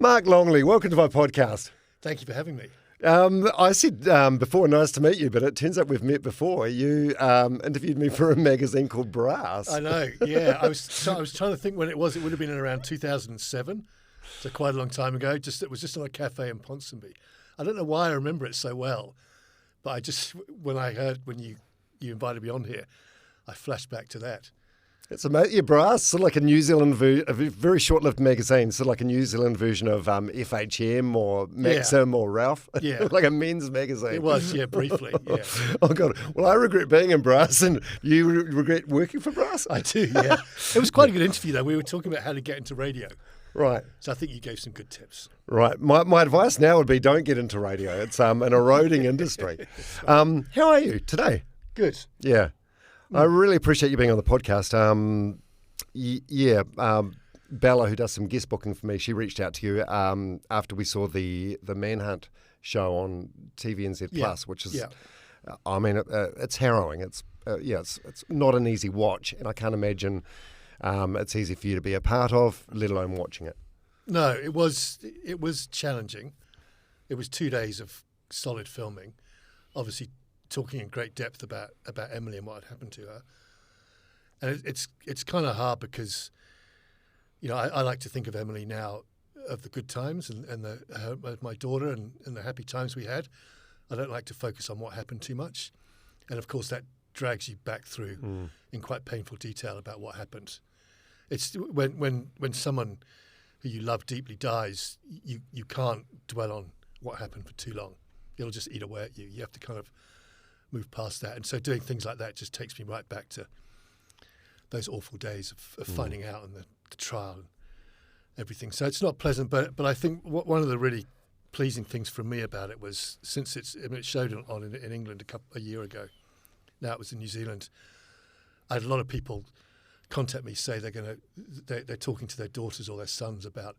Mark Longley, welcome to my podcast. Thank you for having me. I said before, nice to meet you, but it turns out we've met before. You interviewed me for a magazine called Brass. I know, yeah. I was trying to think when it was. It would have been in around 2007, so quite a long time ago. It was just on a cafe in Ponsonby. I don't know why I remember it so well, but when I heard when you invited me on here, I flashed back to that. It's amazing. Yeah, Brass, sort of like a New Zealand, a very short-lived magazine, sort of like a New Zealand version of FHM or Maxim or Ralph. Yeah. Like a men's magazine. It was, yeah, briefly, yeah. Oh, God. Well, I regret being in Brass, and you regret working for Brass? I do, yeah. It was quite a good interview, though. We were talking about how to get into radio. Right. So I think you gave some good tips. Right. My advice now would be don't get into radio. It's an eroding industry. How are you today? Good. Yeah. I really appreciate you being on the podcast. Bella, who does some guest booking for me, she reached out to you after we saw the Manhunt show on TVNZ Plus, which is, it's harrowing. It's not an easy watch, and I can't imagine it's easy for you to be a part of, let alone watching it. No, it was challenging. It was 2 days of solid filming, obviously talking in great depth about Emily and what had happened to her. And it's kind of hard because, I like to think of Emily now of the good times and my daughter and the happy times we had. I don't like to focus on what happened too much. And of course that drags you back through in quite painful detail about what happened. It's when someone who you love deeply dies, you can't dwell on what happened for too long. It'll just eat away at you. You have to kind of move past that. And so doing things like that just takes me right back to those awful days of finding out and the trial and everything. So it's not pleasant, but I think one of the really pleasing things for me about it was since it showed on in England a year ago. Now it was in New Zealand. I had a lot of people contact me, say they're talking to their daughters or their sons about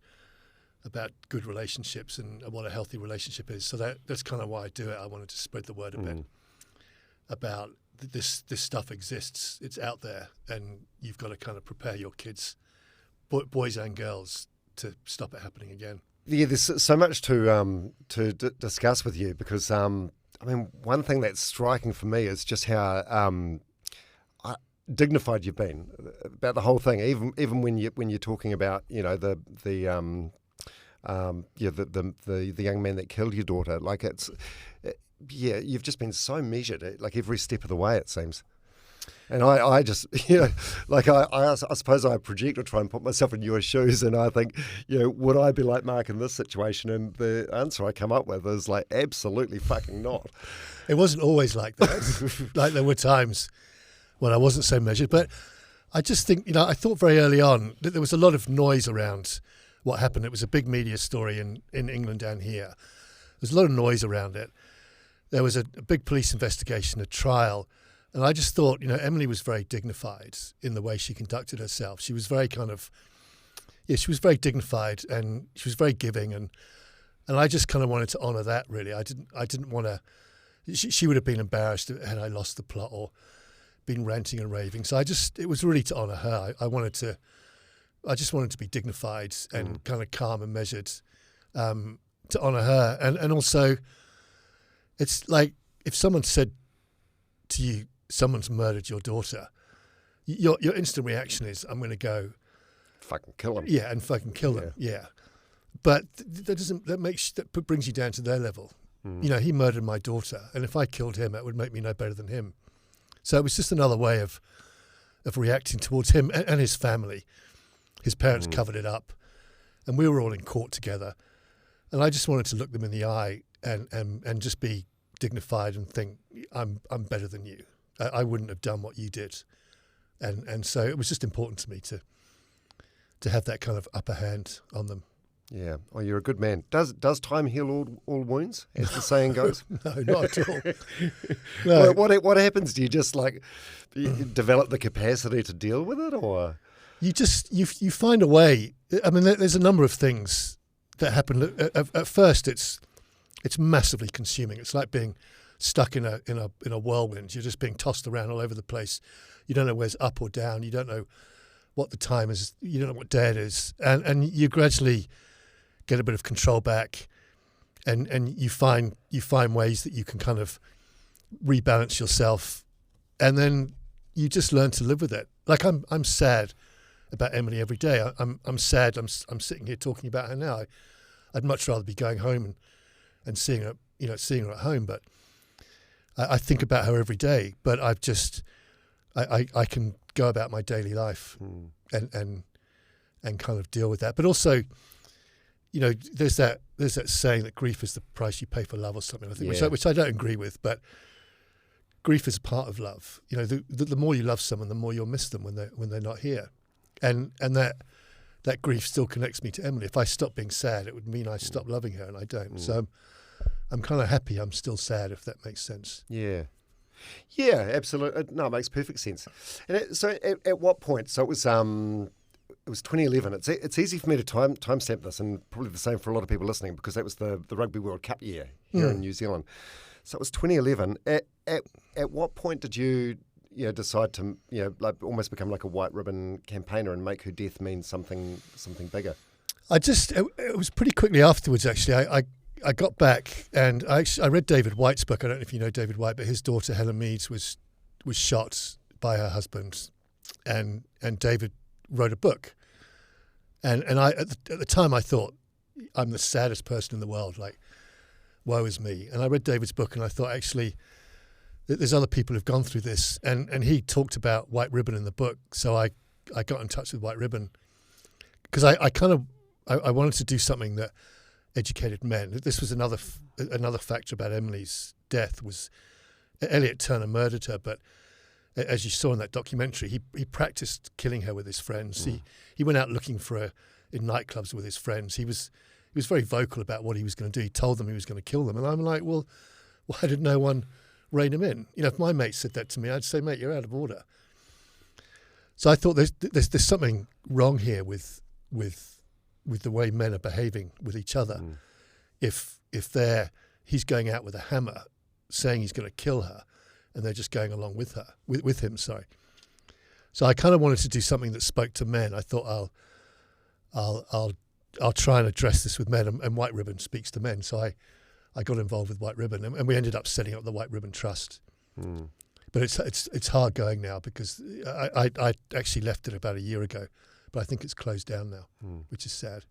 good relationships and what a healthy relationship is. So that's kind of why I do it. I wanted to spread the word a bit about this stuff exists. It's out there, and you've got to kind of prepare your kids, boys and girls, to stop it happening again. Yeah, there's so much to discuss with you because one thing that's striking for me is just how dignified you've been about the whole thing. Even when you're talking about the young man that killed your daughter, like you've just been so measured, like every step of the way, it seems. And I just, I suppose I project or try and put myself in your shoes, and I think, would I be like Mark in this situation? And the answer I come up with is like, absolutely fucking not. It wasn't always like that. Like there were times when I wasn't so measured, but I just think, I thought very early on that there was a lot of noise around what happened. It was a big media story in England and here. There's a lot of noise around it. There was a big police investigation, a trial, and I just thought, Emily was very dignified in the way she conducted herself. She was very she was very dignified, and she was very giving, and I just kind of wanted to honour that. Really, I didn't want to. She would have been embarrassed had I lost the plot or been ranting and raving. So it was really to honour her. I just wanted to be dignified and kind of calm and measured to honour her, and also. It's like if someone said to you, someone's murdered your daughter, your instant reaction is, I'm going to go... fucking kill them. Yeah, and fucking kill them, yeah. But that brings you down to their level. He murdered my daughter, and if I killed him, it would make me no better than him. So it was just another way of reacting towards him and his family. His parents covered it up, and we were all in court together. And I just wanted to look them in the eye and just be dignified and think I'm better than you. I wouldn't have done what you did, and so it was just important to me to have that kind of upper hand on them. Yeah. Oh, you're a good man. Does time heal all wounds, as the saying goes? No, not at all. No. What happens? Do you just you develop the capacity to deal with it, or you find a way? I mean, there's a number of things that happen. At first, it's massively consuming. It's like being stuck in a whirlwind. You're just being tossed around all over the place. You don't know where's up or down. You don't know what the time is. You don't know what day it is, and you gradually get a bit of control back, and you find ways that you can kind of rebalance yourself, and then you just learn to live with it. Like I'm sad about Emily every day. I'm sad. I'm sitting here talking about her now. I'd much rather be going home and seeing her at home. But I think about her every day. But I can go about my daily life and kind of deal with that. But also, there's that saying that grief is the price you pay for love or something. I think, which I don't agree with, but grief is part of love. The more you love someone, the more you'll miss them when they're not here, and that grief still connects me to Emily. If I stop being sad, it would mean I stop loving her, and I don't. So I'm kind of happy I'm still sad, if that makes sense. Yeah, absolutely. No, it makes perfect sense. And so at what point? So it was 2011. It's easy for me to timestamp this, and probably the same for a lot of people listening, because that was the Rugby World Cup year here in New Zealand. So it was 2011. At what point did you decide to like almost become like a white ribbon campaigner and make her death mean something bigger? It was pretty quickly afterwards, actually. I got back and I read David White's book. I don't know if you know David White, but his daughter Helen Meads was shot by her husband, and David wrote a book. And I at the time I thought, I'm the saddest person in the world, like woe is me. And I read David's book and I thought, actually, there's other people who've gone through this, and he talked about White Ribbon in the book. So I got in touch with White Ribbon because I wanted to do something that educated men. This was another factor about Emily's death, was Elliot Turner murdered her, but as you saw in that documentary, he practiced killing her with his friends. He went out looking for her in nightclubs with his friends. He was very vocal about what he was going to do. He told them he was going to kill them, and I'm like, well, why did no one rein him in? If my mate said that to me, I'd say, mate, you're out of order. So I thought there's something wrong here with the way men are behaving with each other. If he's going out with a hammer, saying he's going to kill her, and they're just going along with him. Sorry. So I kind of wanted to do something that spoke to men. I thought I'll try and address this with men, and White Ribbon speaks to men. So I got involved with White Ribbon, and we ended up setting up the White Ribbon Trust. But it's hard going now, because I actually left it about a year ago, but I think it's closed down now, which is sad.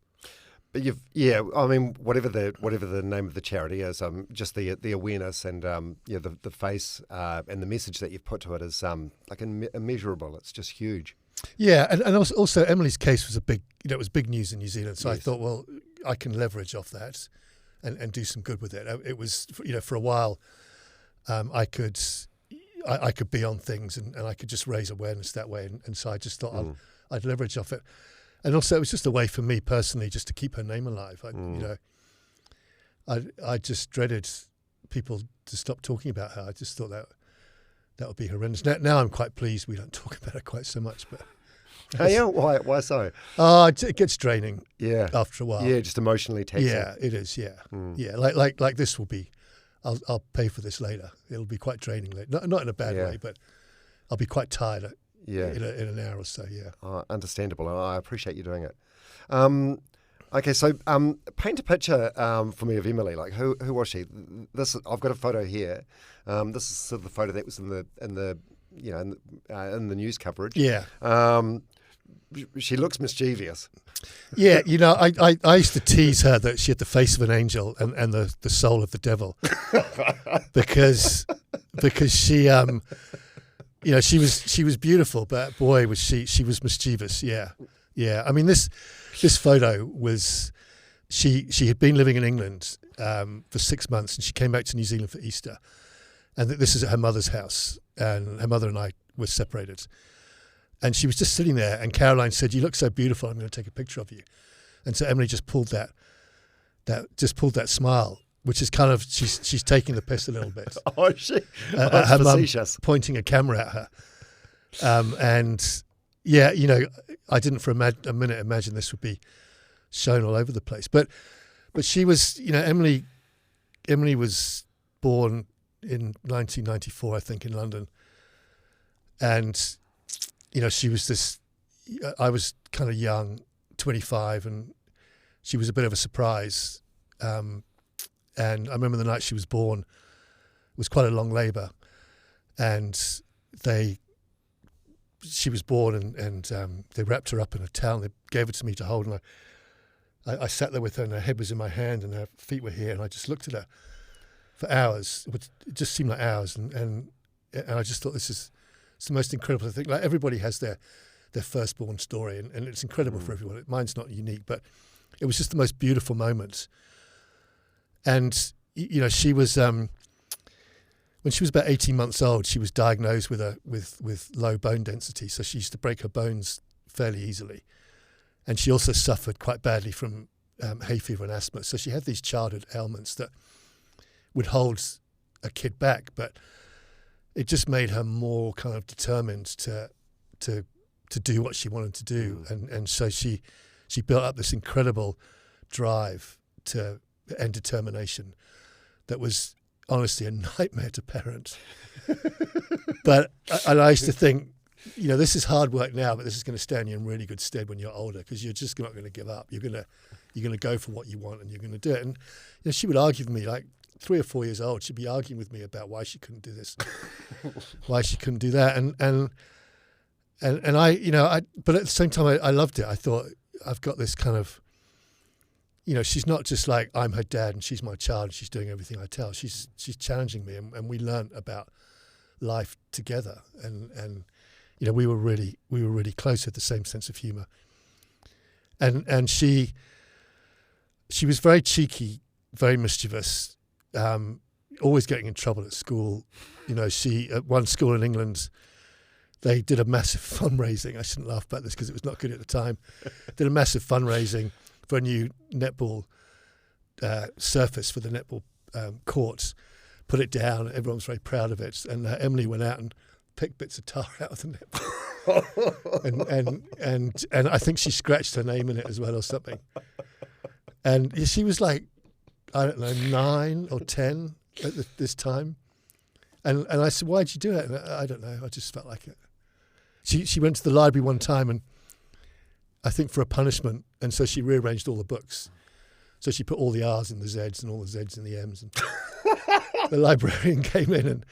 But I mean, whatever the name of the charity is, just the awareness and the face and the message that you've put to it is like immeasurable. It's just huge. Yeah, and also Emily's case was it was big news in New Zealand. So yes. I thought, well, I can leverage off that and do some good with it. It was, for a while, I could be on things and I could just raise awareness that way. And so I just thought I'd leverage off it. And also, it was just a way for me personally just to keep her name alive. I just dreaded people to stop talking about her. I just thought that would be horrendous. Now I'm quite pleased we don't talk about her quite so much. But yeah, why so? It gets draining. Yeah, after a while. Yeah, just emotionally taxing. Yeah, it is. Yeah, yeah. Like this will be. I'll pay for this later. It'll be quite draining later. Not in a bad way, but I'll be quite tired. In an hour or so, understandable. I appreciate you doing it. Okay, so paint a picture for me of Emily. Like, who was she? I've got a photo here. This is sort of the photo that was in the news coverage. Yeah. She looks mischievous. Yeah, I used to tease her that she had the face of an angel and the soul of the devil, because she she was beautiful, but boy was she was mischievous. Yeah. I mean, this photo was she had been living in England for 6 months, and she came back to New Zealand for Easter, and this is at her mother's house, and her mother and I were separated, and she was just sitting there, and Caroline said, "You look so beautiful. I'm going to take a picture of you," and so Emily just pulled that smile. Which is kind of, she's taking the piss a little bit. Oh, she? Her mum pointing a camera at her. And yeah, I didn't for a minute imagine this would be shown all over the place. But she was, Emily was born in 1994, I think, in London. And, she was I was kind of young, 25, and she was a bit of a surprise. And I remember the night she was born, it was quite a long labour, and she was born and they wrapped her up in a towel and they gave it to me to hold, and I sat there with her and her head was in my hand and her feet were here, and I just looked at her for hours. It just seemed like hours, and I just thought it's the most incredible thing. Like, everybody has their firstborn story, and it's incredible for everyone. Mine's not unique, but it was just the most beautiful moment. And she was when she was about 18 months old, she was diagnosed with low bone density, so she used to break her bones fairly easily, and she also suffered quite badly from hay fever and asthma. So she had these childhood ailments that would hold a kid back, but it just made her more kind of determined to do what she wanted to do, and so she built up this incredible drive and determination that was honestly a nightmare to parent. But I used to think, this is hard work now, but this is going to stand you in really good stead when you're older, because you're just not going to give up. You're going to go for what you want, and you're going to do it. And she would argue with me, like 3 or 4 years old. She'd be arguing with me about why she couldn't do this, why she couldn't do that, and I but at the same time I loved it. I thought, I've got this kind of, she's not just like, I'm her dad and she's my child and she's doing everything I tell. She's challenging me, and we learned about life together, and we were really close, with the same sense of humour. And she was very cheeky, very mischievous, always getting in trouble at school. She, at one school in England, they did a massive fundraising. I shouldn't laugh about this because it was not good at the time. Did a massive fundraising for a new netball surface for the netball courts. Put it down. Everyone was very proud of it. And Emily went out and picked bits of tar out of the netball. and I think she scratched her name in it as well or something. And she was like, I don't know, 9 or 10 at this time. And I said, why'd you do it? And I don't know. I just felt like it. She went to the library one time, and I think for a punishment, and so she rearranged all the books. So she put all the R's in the Z's and all the Z's in the M's. And the librarian came in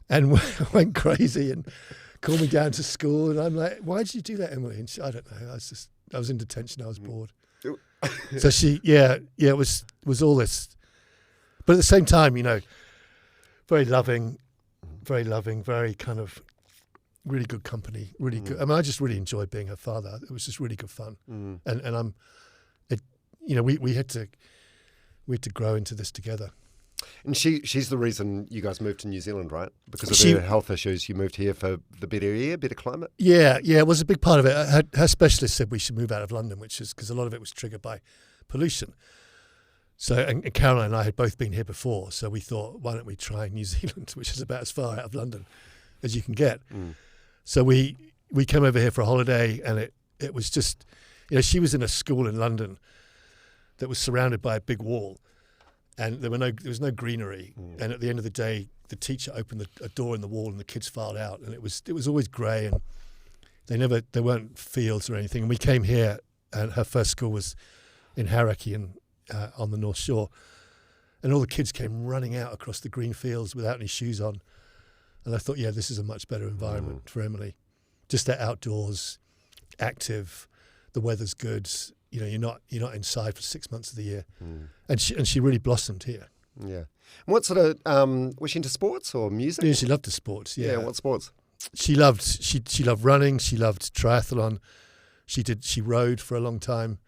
and went crazy and called me down to school. And I'm like, why did you do that, Emily? And I don't know. I was in detention. I was bored. So it was all this. But at the same time, very loving, very kind of really good company, really good. I mean, I just really enjoyed being her father. It was just really good fun. And we had to grow into this together. And she's the reason you guys moved to New Zealand, right? Because of her health issues, you moved here for the better air, better climate? Yeah, it was a big part of it. Her specialist said we should move out of London, which is because a lot of it was triggered by pollution. So, and Caroline and I had both been here before, so we thought, why don't we try New Zealand, which is about as far out of London as you can get. So we came over here for a holiday, and it was just, she was in a school in London that was surrounded by a big wall, and there was no greenery. And at the end of the day, the teacher opened a door in the wall, and the kids filed out, and it was always grey, and there weren't fields or anything. And we came here, and her first school was in Hauraki on the North Shore, and all the kids came running out across the green fields without any shoes on. And I thought, this is a much better environment for Emily. Just that outdoors, active, the weather's good. You're not inside for 6 months of the year, and she really blossomed here. Yeah. And what sort of was she into sports or music? Yeah, she loved the sports. Yeah. What sports? She loved running. She loved triathlon. She rode for a long time.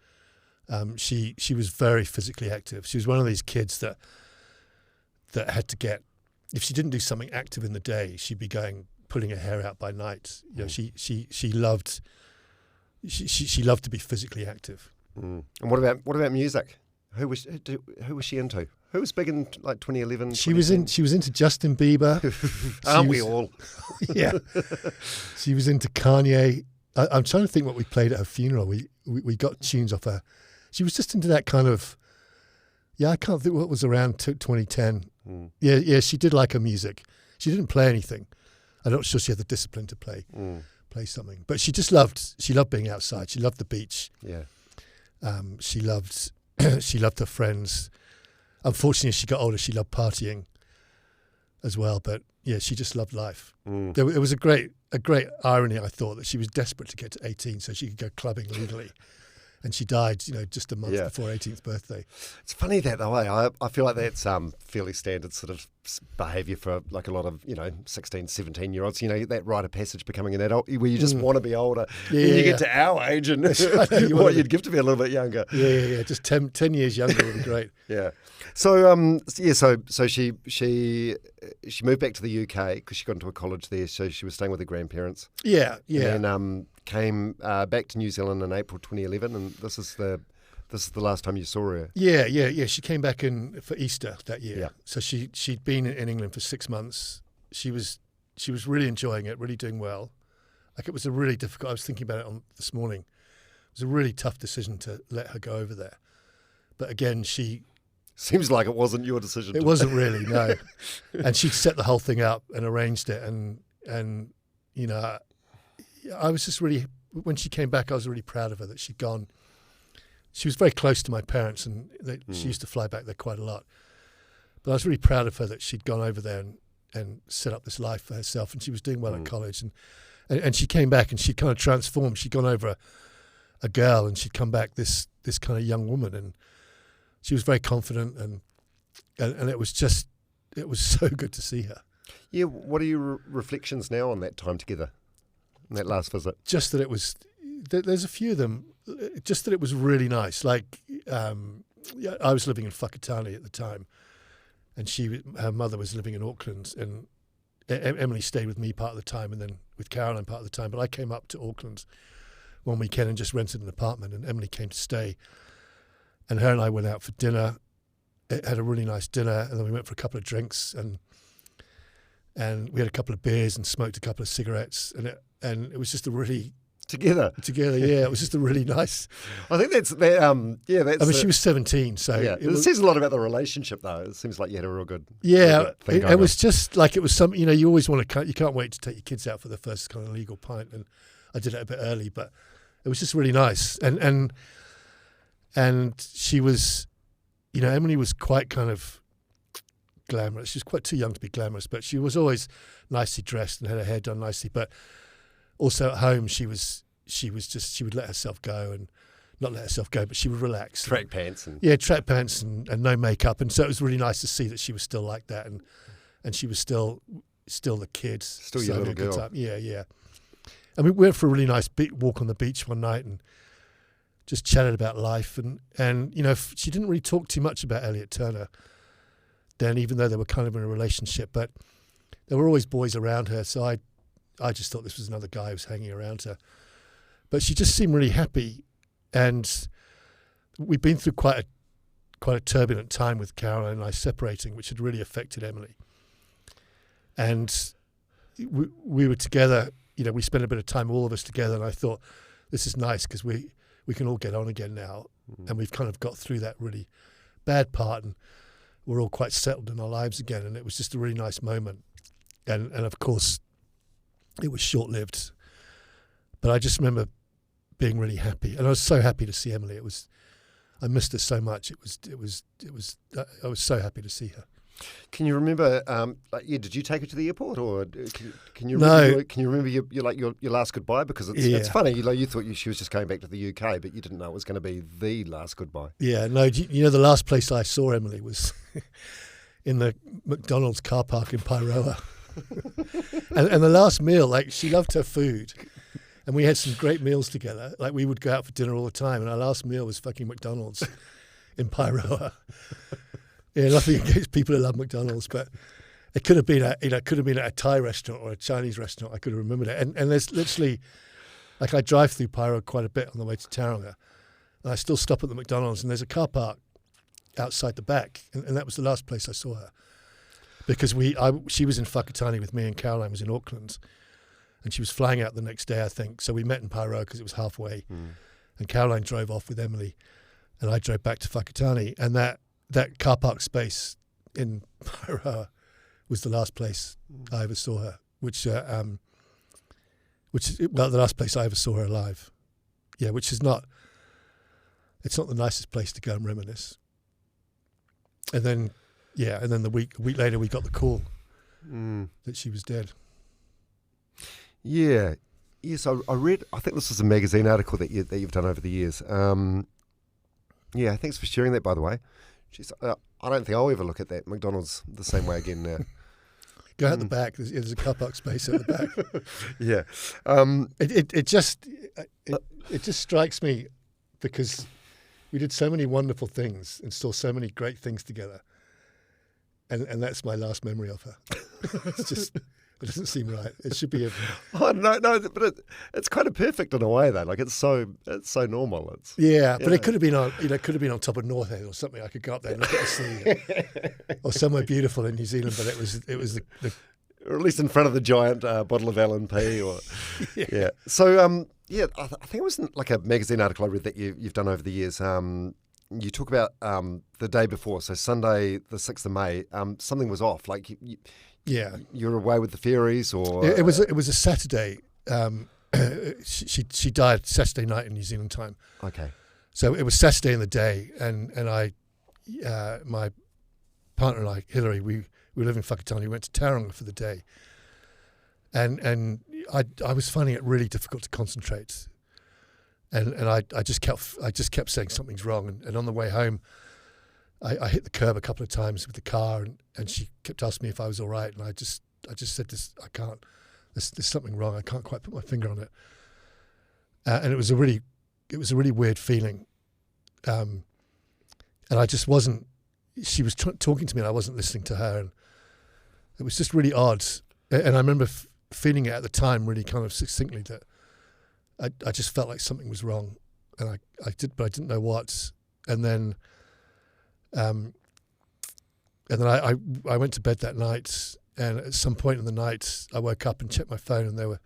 She was very physically active. She was one of these kids that had to get, if she didn't do something active in the day, she'd be pulling her hair out by night. She loved to be physically active. And what about music? Who was she into? Who was big in like 2011? She was into Justin Bieber. Aren't we all? Yeah. She was into Kanye. I'm trying to think what we played at her funeral. We got tunes off her. She was just into that kind of. Yeah, I can't think what was around 2010. Yeah, she did like her music. She didn't play anything. I'm not sure she had the discipline to play something, but she loved being outside. She loved the beach. Yeah. She loved she loved her friends. Unfortunately, as she got older, she loved partying as well. But yeah, she just loved life. It was a great irony, I thought, that she was desperate to get to 18 so she could go clubbing legally. And she died, just a month before her 18th birthday. It's funny that though. I feel like that's fairly standard sort of behaviour for like a lot of 16, 17-year-olds. That rite of passage becoming an adult, where you just want to be older. Yeah, and you get to our age, and you'd give to be a little bit younger. Yeah. Just 10 years younger would be great. Yeah. So so she moved back to the UK because she got into a college there. So she was staying with her grandparents. Yeah. And then came back to New Zealand in April 2011, and this is the last time you saw her. Yeah. She came back in for Easter that year. Yeah. So she'd been in England for 6 months. She was really enjoying it, really doing well. Like, it was a really difficult. I was thinking about it this morning. It was a really tough decision to let her go over there. But again, seems like it wasn't your decision. It wasn't really, no. And she'd set the whole thing up and arranged it, and I was just really, when she came back, I was really proud of her that she'd gone. She was very close to my parents, and she used to fly back there quite a lot. But I was really proud of her that she'd gone over there and set up this life for herself, and she was doing well at college. And she came back, and she'd kind of transformed. She'd gone over a girl, and she'd come back this kind of young woman, and she was very confident, and it was so good to see her. Yeah, what are your reflections now on that time together, on that last visit? Just that it was, there's a few of them, just that it was really nice. Like, I was living in Whakatane at the time, and her mother was living in Auckland, and Emily stayed with me part of the time, and then with Caroline part of the time. But I came up to Auckland one weekend and just rented an apartment, and Emily came to stay. And her and I went out for dinner, had a really nice dinner, and then we went for a couple of drinks, and we had a couple of beers and smoked a couple of cigarettes, and it was just a really together. Yeah, it was just a really nice. I think that's that. That's. I mean, she was 17, so it says a lot about the relationship, though. It seems like you had a real good. Yeah, thing going it was just like, it was something. You always want to. You can't wait to take your kids out for the first kind of legal pint, and I did it a bit early, but it was just really nice, and she was, Emily was quite kind of glamorous. She was quite too young to be glamorous, but she was always nicely dressed and had her hair done nicely. But also at home, she would let herself go, and not let herself go, but she would relax. Track pants and no makeup, and so it was really nice to see that she was still like that, and she was still the kid, still your little girl. Yeah. And we went for a really nice walk on the beach one night, and just chatted about life, and she didn't really talk too much about Elliot Turner then, even though they were kind of in a relationship, but there were always boys around her, so I just thought this was another guy who was hanging around her. But she just seemed really happy, and we'd been through quite a turbulent time with Caroline and I separating, which had really affected Emily. And we were together, we spent a bit of time, all of us together, and I thought, this is nice because we can all get on again now, and we've kind of got through that really bad part, and we're all quite settled in our lives again, and it was just a really nice moment. And of course, it was short-lived, but I just remember being really happy, and I was so happy to see Emily. I missed her so much. I was so happy to see her. Can you remember? Did you take her to the airport, or can you No. remember? Can you remember your last goodbye? Because it's funny. You thought she was just going back to the UK, but you didn't know it was going to be the last goodbye. Yeah, no. The last place I saw Emily was in the McDonald's car park in Pairoa, and the last meal. Like, she loved her food, and we had some great meals together. Like, we would go out for dinner all the time, and our last meal was fucking McDonald's in Pairoa. Yeah, nothing against people who love McDonald's, but it could have been at a Thai restaurant or a Chinese restaurant. I could have remembered it. And there's literally, like, I drive through Pairoa quite a bit on the way to Tauranga, and I still stop at the McDonald's, and there's a car park outside the back, and that was the last place I saw her, because she was in Whakatane with me, and Caroline was in Auckland, and she was flying out the next day, I think. So we met in Pairoa because it was halfway, and Caroline drove off with Emily, and I drove back to Whakatane, and that car park space in Pairoa was the last place I ever saw her, the last place I ever saw her alive. Yeah, which is not, it's not the nicest place to go and reminisce. And then, the week later we got the call that she was dead. Yeah. Yes, I read, I think this was a magazine article that you've done over the years. Thanks for sharing that, by the way. Jeez, I don't think I'll ever look at that McDonald's the same way again now. Go out the back. There's a car park space at the back. Yeah. It just strikes me because we did so many wonderful things and saw so many great things together. And that's my last memory of her. It's just, it doesn't seem right. It should be no, but it's kind of perfect in a way though. Like it's so normal. But it could have been on top of North End or something. I could go up there and look at the sea, or somewhere beautiful in New Zealand. But it was the or at least in front of the giant bottle of L&P, or yeah. So I think it was like a magazine article I read that you've done over the years. You talk about the day before, so Sunday, the 6th of May. Something was off. Like you were away with the fairies, or it was a Saturday. She died Saturday night in New Zealand time. Okay. So it was Saturday in the day, and I, my partner and I, Hillary, we live in Whakatane. We went to Tauranga for the day, and I was finding it really difficult to concentrate, and I just kept saying something's wrong, and on the way home, I hit the curb a couple of times with the car, and she kept asking me if I was all right, and I just said this, I can't. There's something wrong. I can't quite put my finger on it, and it was a really weird feeling, and I just wasn't. She was talking to me, and I wasn't listening to her, and it was just really odd. And I remember feeling it at the time, really kind of succinctly, that I just felt like something was wrong, and I didn't know what. And then I went to bed that night, and at some point in the night, I woke up and checked my phone, and there were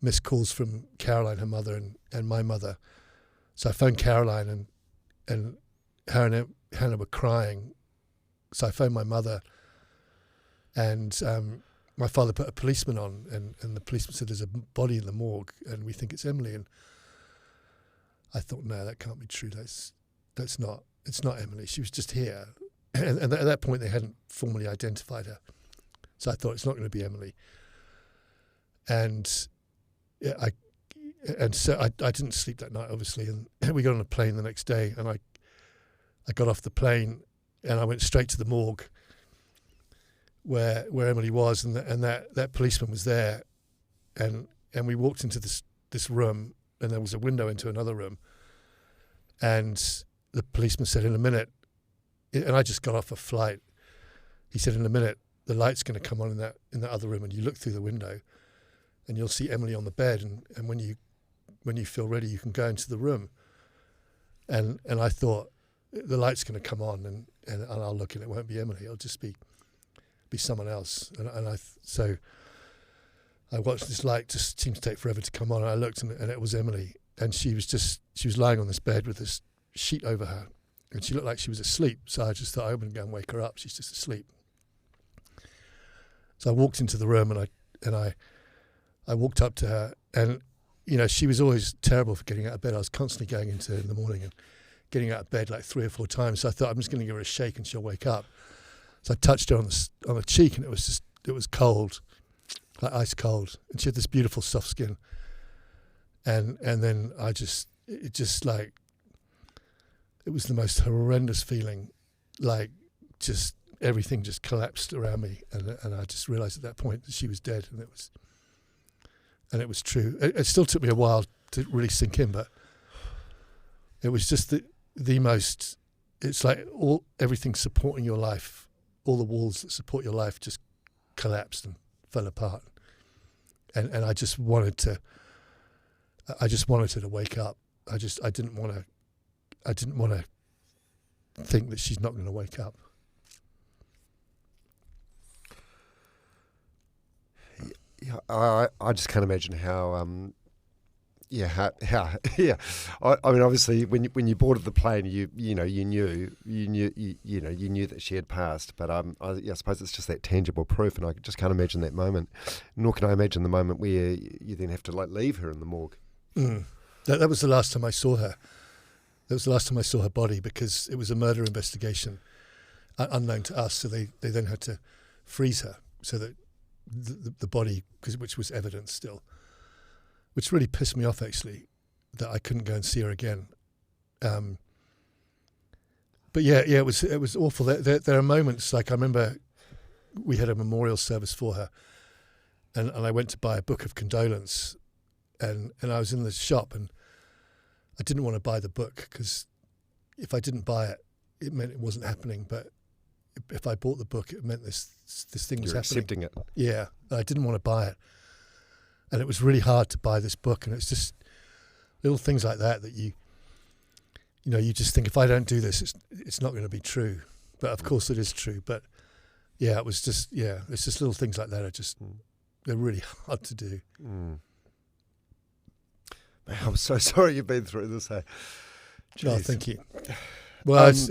missed calls from Caroline, her mother, and my mother. So I phoned Caroline, and her and Hannah were crying. So I phoned my mother, and my father put a policeman on, and the policeman said, "There's a body in the morgue, and we think it's Emily." And I thought, no, that can't be true. It's not Emily. She was just here. And at that point, they hadn't formally identified her. So I thought, it's not going to be Emily. And so I didn't sleep that night, obviously. And we got on a plane the next day, and I got off the plane, and I went straight to the morgue where Emily was, and that policeman was there, and we walked into this room, and there was a window into another room, and the policeman said, "In a minute," and I just got off a flight. He said, "In a minute, the light's going to come on in that other room, and you look through the window, and you'll see Emily on the bed, and when you feel ready, you can go into the room." And I thought, the light's going to come on, and I'll look, and it won't be Emily. It'll just be someone else. So I watched this light just seemed to take forever to come on, and I looked, and it was Emily, and she was lying on this bed with this sheet over her, and she looked like she was asleep. So I just thought, I wouldn't go and wake her up. She's just asleep. So I walked into the room, and I walked up to her, and she was always terrible for getting out of bed. I was constantly going into her in the morning and getting out of bed like 3 or 4 times. So I thought, I'm just going to give her a shake and she'll wake up. So I touched her on the cheek, and it was cold, like ice cold, and she had this beautiful soft skin. And then it was the most horrendous feeling, like just everything just collapsed around me, and I just realised at that point that she was dead, and it was true. It still took me a while to really sink in, but it was just the most. It's like everything supporting your life, all the walls that support your life just collapsed and fell apart, and I just wanted her to wake up. I didn't want to think that she's not going to wake up. Yeah, I just can't imagine how. I mean, obviously, when you boarded the plane, you knew that she had passed. But I suppose it's just that tangible proof, and I just can't imagine that moment. Nor can I imagine the moment where you then have to leave her in the morgue. That was the last time I saw her. That was the last time I saw her body because it was a murder investigation unknown to us. So they then had to freeze her so that the body, which was evidence still, which really pissed me off actually, that I couldn't go and see her again. But yeah, it was awful. There are moments, like I remember we had a memorial service for her, and I went to buy a book of condolence, and I was in the shop, and I didn't want to buy the book because if I didn't buy it, it meant it wasn't happening. But if I bought the book, it meant this thing was happening. You're accepting it. Yeah, I didn't want to buy it, and it was really hard to buy this book, and it's just little things like that you just think, if I don't do this, it's not going to be true. But of course it is true. But yeah, it's just little things like that they're really hard to do. Man, I'm so sorry you've been through this. Hey? No, thank you. Well, it's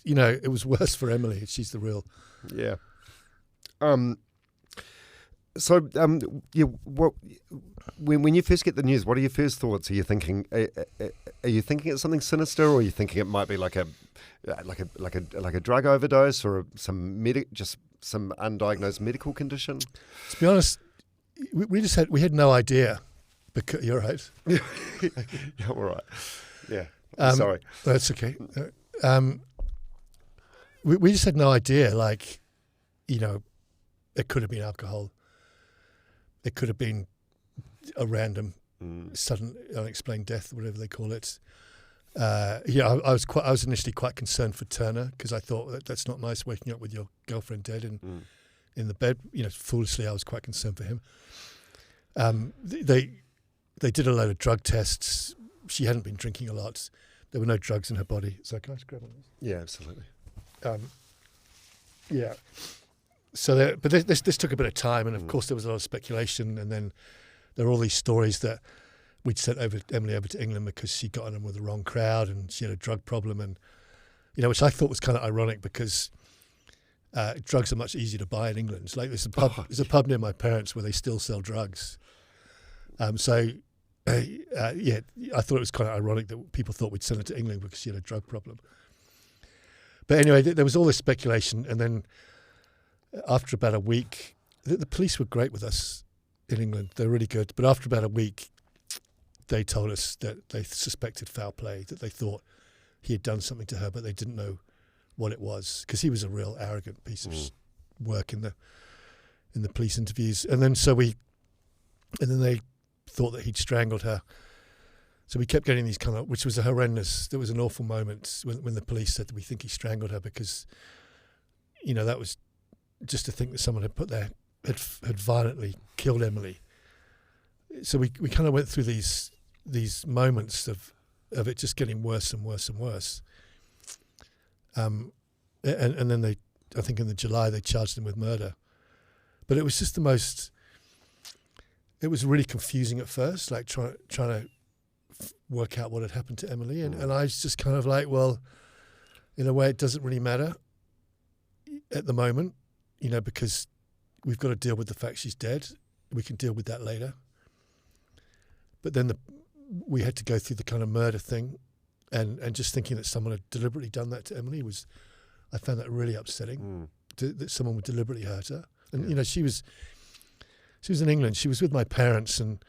it was worse for Emily. She's the real. Yeah. So, when you first get the news, what are your first thoughts? Are you thinking it's something sinister, or are you thinking it might be like a drug overdose, or some undiagnosed medical condition? To be honest, we had no idea. Because you're right. Yeah, all right. Yeah. Sorry. That's okay. We just had no idea. Like, it could have been alcohol. It could have been a random, sudden, unexplained death, whatever they call it. I was initially quite concerned for Turner because I thought that's not nice, waking up with your girlfriend dead in the bed. Foolishly, I was quite concerned for him. They did a load of drug tests. She hadn't been drinking a lot. There were no drugs in her body. So can I just grab one of these? Yeah, absolutely. Yeah. So, but this took a bit of time, and of course there was a lot of speculation, and then there were all these stories that we'd sent Emily over to England because she got on with the wrong crowd and she had a drug problem, and which I thought was kind of ironic because drugs are much easier to buy in England. Like there's a pub near my parents where they still sell drugs. I thought it was kind of ironic that people thought we'd send her to England because she had a drug problem. But anyway, there was all this speculation, and then after about a week, the police were great with us in England. They're really good. But after about a week, they told us that they suspected foul play, that they thought he had done something to her, but they didn't know what it was because he was a real arrogant piece of work in the police interviews. And then they thought that he'd strangled her. So we kept getting these kind of, which was there was an awful moment when the police said that we think he strangled her because, that was just to think that someone had violently killed Emily. So we kind of went through these moments of it just getting worse and worse and worse. And then I think in July they charged him with murder. But it was just it was really confusing at first, like trying to work out what had happened to Emily. And I was just kind of like, well, in a way it doesn't really matter at the moment, because we've got to deal with the fact she's dead. We can deal with that later. But then we had to go through the kind of murder thing, and just thinking that someone had deliberately done that to Emily I found that really upsetting, that someone would deliberately hurt her. And, she was in England. She was with my parents, and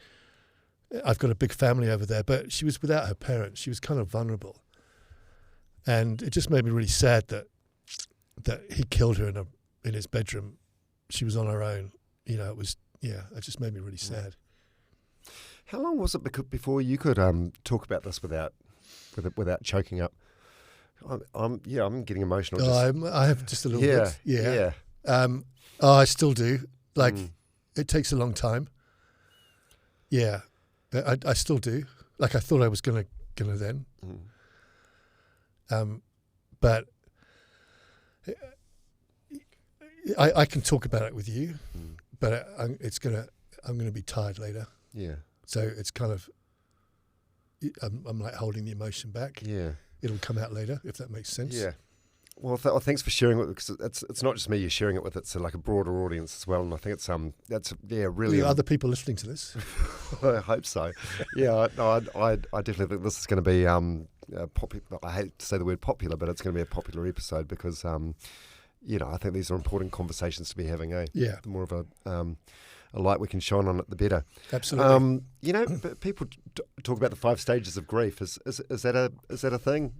I've got a big family over there, but she was without her parents. She was kind of vulnerable. And it just made me really sad that he killed her in his bedroom. She was on her own. It just made me really sad. How long was it before you could talk about this without choking up? I'm getting emotional. I have just a little bit. Yeah. I still do. Like, it takes a long time. Yeah, I still do. Like, I thought I was gonna then. But I can talk about it with you, but I'm gonna be tired later. Yeah. So it's kind of, I'm like holding the emotion back. Yeah. It'll come out later, if that makes sense. Yeah. Well, thanks for sharing it, because it's not just me you're sharing it with; it's like a broader audience as well. And I think that's really. Are other people listening to this? I hope so. Yeah, I definitely think this is going to be popular. I hate to say the word popular, but it's going to be a popular episode because I think these are important conversations to be having. Yeah. The more of a light we can shine on it, the better. Absolutely. But people talk about the 5 stages of grief. Is that a thing?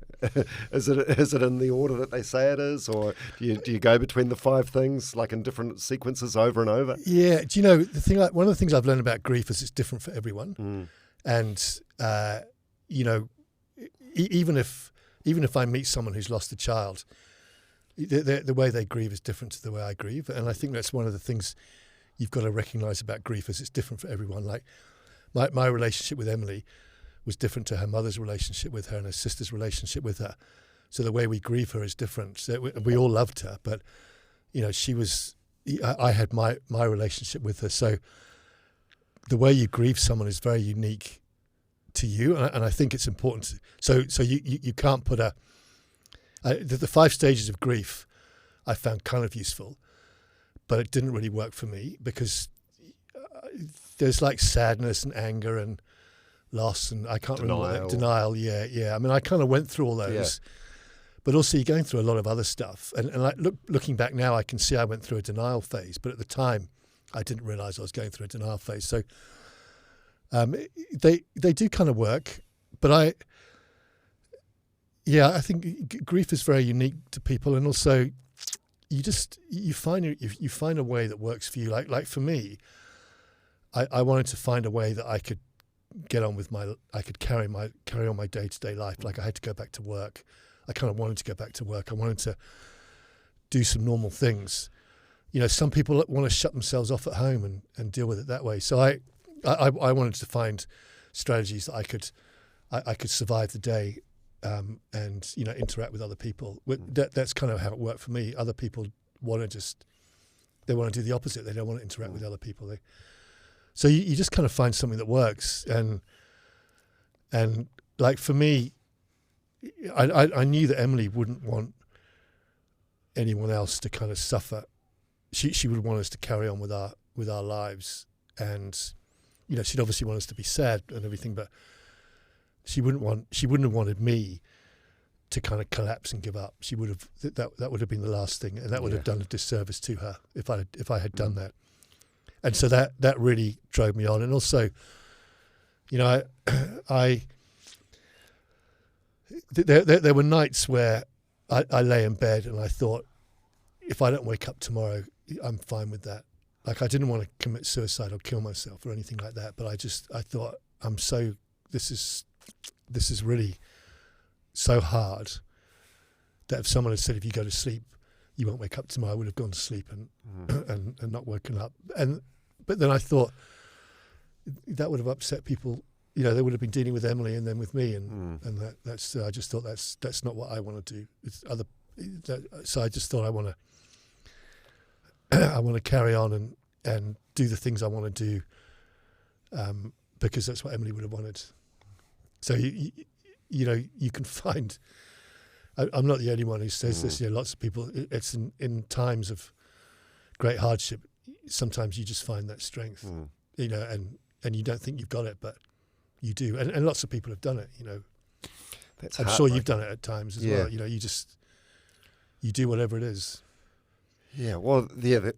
is it in the order that they say it is, or do you go between the 5 things like in different sequences over and over? Yeah. Do you know one of the things I've learned about grief is it's different for everyone, and even if I meet someone who's lost a child, the way they grieve is different to the way I grieve, and I think that's one of the things you've got to recognise about grief is it's different for everyone. Like my relationship with Emily was different to her mother's relationship with her and her sister's relationship with her. So the way we grieve her is different. So we all loved her, but she was. I had my relationship with her. So the way you grieve someone is very unique to you, and I think it's important. So you can't put the 5 stages of grief I found kind of useful. But it didn't really work for me because there's like sadness and anger and loss and I can't remember denial. Yeah. I mean, I kind of went through all those, but also you're going through a lot of other stuff. And like looking back now, I can see I went through a denial phase, but at the time, I didn't realise I was going through a denial phase. So they do kind of work, but I think grief is very unique to people, and also. You find a way that works for you. Like for me, I wanted to find a way that I could get on with I could carry on my day-to-day life. Like I had to go back to work. I kind of wanted to go back to work. I wanted to do some normal things. Some people want to shut themselves off at home and deal with it that way. So I wanted to find strategies that I could survive the day. And interact with other people. That's kind of how it worked for me. Other people want to do the opposite. They don't want to interact with other people. So you just kind of find something that works. And like for me, I knew that Emily wouldn't want anyone else to kind of suffer. She would want us to carry on with our lives, and she'd obviously want us to be sad and everything, but. She wouldn't have wanted me to kind of collapse and give up. She would have that would have been the last thing, and that would have done a disservice to her if I had done that. And so that really drove me on. And also, there were nights where I lay in bed and I thought, if I don't wake up tomorrow, I'm fine with that. Like I didn't want to commit suicide or kill myself or anything like that, but I thought this is really so hard that if someone had said, if you go to sleep, you won't wake up tomorrow, I would have gone to sleep and not woken up. But then I thought that would have upset people. They would have been dealing with Emily and then with me, and that's I just thought that's not what I want to do. So I just thought I want to carry on and do the things I want to do because that's what Emily would have wanted. So you can find. I'm not the only one who says this. Lots of people. It's in times of great hardship. Sometimes you just find that strength. And you don't think you've got it, but you do. And lots of people have done it. I'm sure you've done it at times as well. You do whatever it is. Yeah, well, the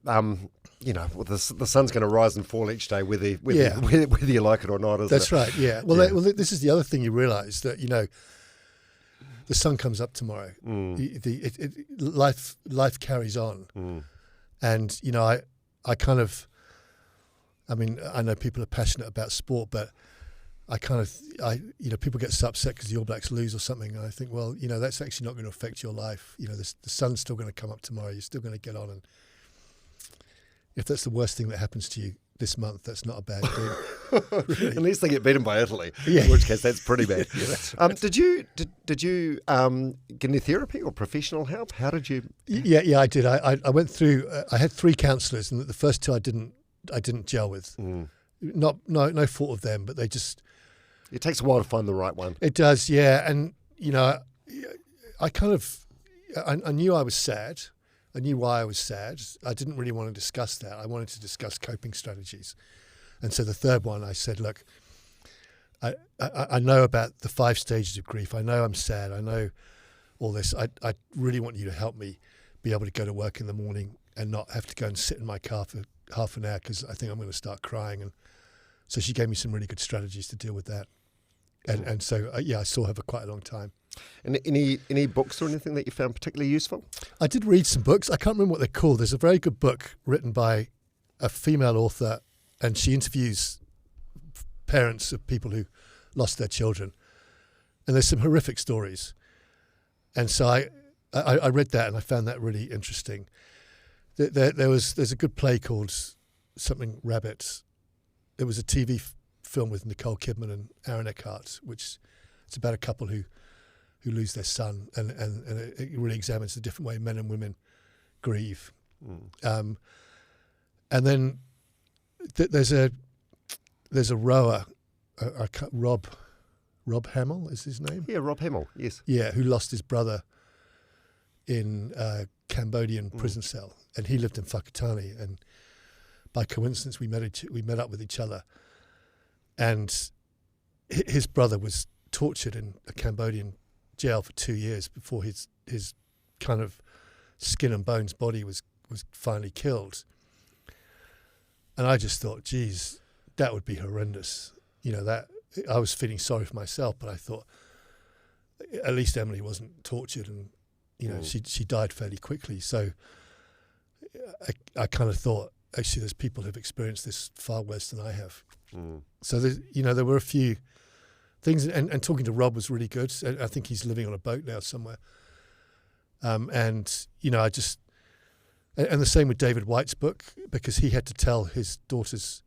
sun's going to rise and fall each day, whether you like it or not. Isn't That's it? right. Yeah. Well, this is the other thing you realise that the sun comes up tomorrow. Life carries on, and I kind of, I mean, I know people are passionate about sport, but people get so upset because the All Blacks lose or something, and I think, well, that's actually not going to affect your life. The sun's still going to come up tomorrow. You're still going to get on, and if that's the worst thing that happens to you this month, that's not a bad thing. Really. Unless they get beaten by Italy, yeah. In which case that's pretty bad. Yeah, that's right. Did you get any therapy or professional help? How did you? Yeah, I did. I went through. I had 3 counsellors, and the first 2 I didn't gel with. No fault of them, but they just. It takes a while to find the right one. It does, yeah. And I kind of, I knew I was sad. I knew why I was sad. I didn't really want to discuss that. I wanted to discuss coping strategies. And so the third one, I said, look, I know about the 5 stages of grief. I know I'm sad. I know all this. I really want you to help me be able to go to work in the morning and not have to go and sit in my car for half an hour because I think I'm going to start crying. And so she gave me some really good strategies to deal with that. And so, I saw her for quite a long time. And any books or anything that you found particularly useful? I did read some books. I can't remember what they're called. There's a very good book written by a female author, and she interviews parents of people who lost their children. And there's some horrific stories. And so I read that and I found that really interesting. There's a good play called something Rabbit. It was a TV film with Nicole Kidman and Aaron Eckhart, which it's about a couple who lose their son, and it really examines the different way men and women grieve. And then there's a rower, Rob Hamill is his name? Yeah, Rob Hamill, yes. Yeah, who lost his brother in a Cambodian prison cell, and he lived in Whakatane, and by coincidence we met up with each other, and his brother was tortured in a Cambodian jail for 2 years before his kind of skin and bones body was finally killed. And I just thought, geez, that would be horrendous. That I was feeling sorry for myself, but I thought at least Emily wasn't tortured, and she died fairly quickly. So I kind of thought, actually, there's people who've experienced this far worse than I have. So there were a few things, and talking to Rob was really good. I think he's living on a boat now somewhere. And the same with David White's book, because he had to tell his daughter's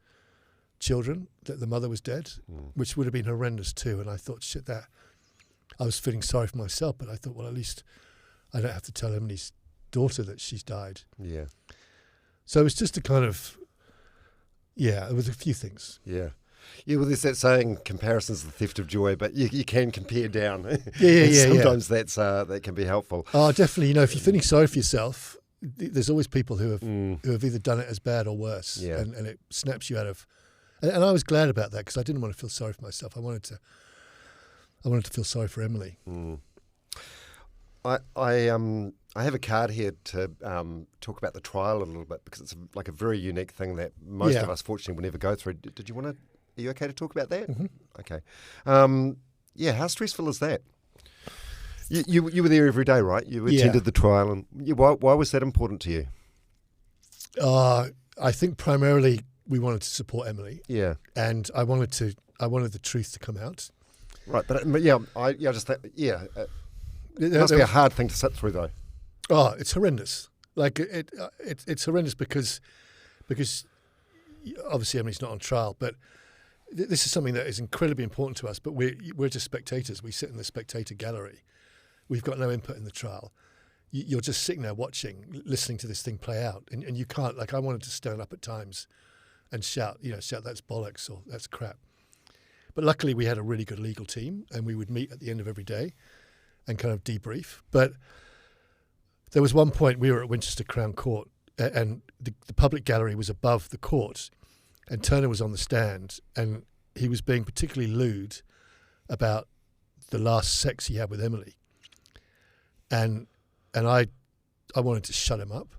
children that the mother was dead, which would have been horrendous too. And I thought, shit, that I was feeling sorry for myself, but I thought, well, at least I don't have to tell Emily's daughter that she's died. Yeah. So it was just a kind of, it was a few things. Yeah. Yeah, well, there's that saying, comparison's the theft of joy, but you can compare down. Sometimes that can be helpful. Oh, definitely. If you're feeling sorry for yourself, there's always people who have either done it as bad or worse, and it snaps you out of. And I was glad about that because I didn't want to feel sorry for myself. I wanted to feel sorry for Emily. I have a card here to talk about the trial a little bit because it's like a very unique thing that most of us, fortunately, will never go through. Did you want to? Are you okay to talk about that? Mm-hmm. Okay. How stressful is that? You were there every day, right? You attended the trial, and why was that important to you? I think primarily we wanted to support Emily. Yeah. And I wanted the truth to come out. Right, but I just think it must be a hard thing to sit through, though. Oh, it's horrendous. Like it's horrendous because obviously Emily's not on trial, but this is something that is incredibly important to us. But we're just spectators. We sit in the spectator gallery. We've got no input in the trial. You're just sitting there watching, listening to this thing play out, and you can't. Like, I wanted to stand up at times and shout that's bollocks or that's crap. But luckily we had a really good legal team, and we would meet at the end of every day and kind of debrief. But there was one point we were at Winchester Crown Court, and the public gallery was above the court, and Turner was on the stand, and he was being particularly lewd about the last sex he had with Emily. And I wanted to shut him up.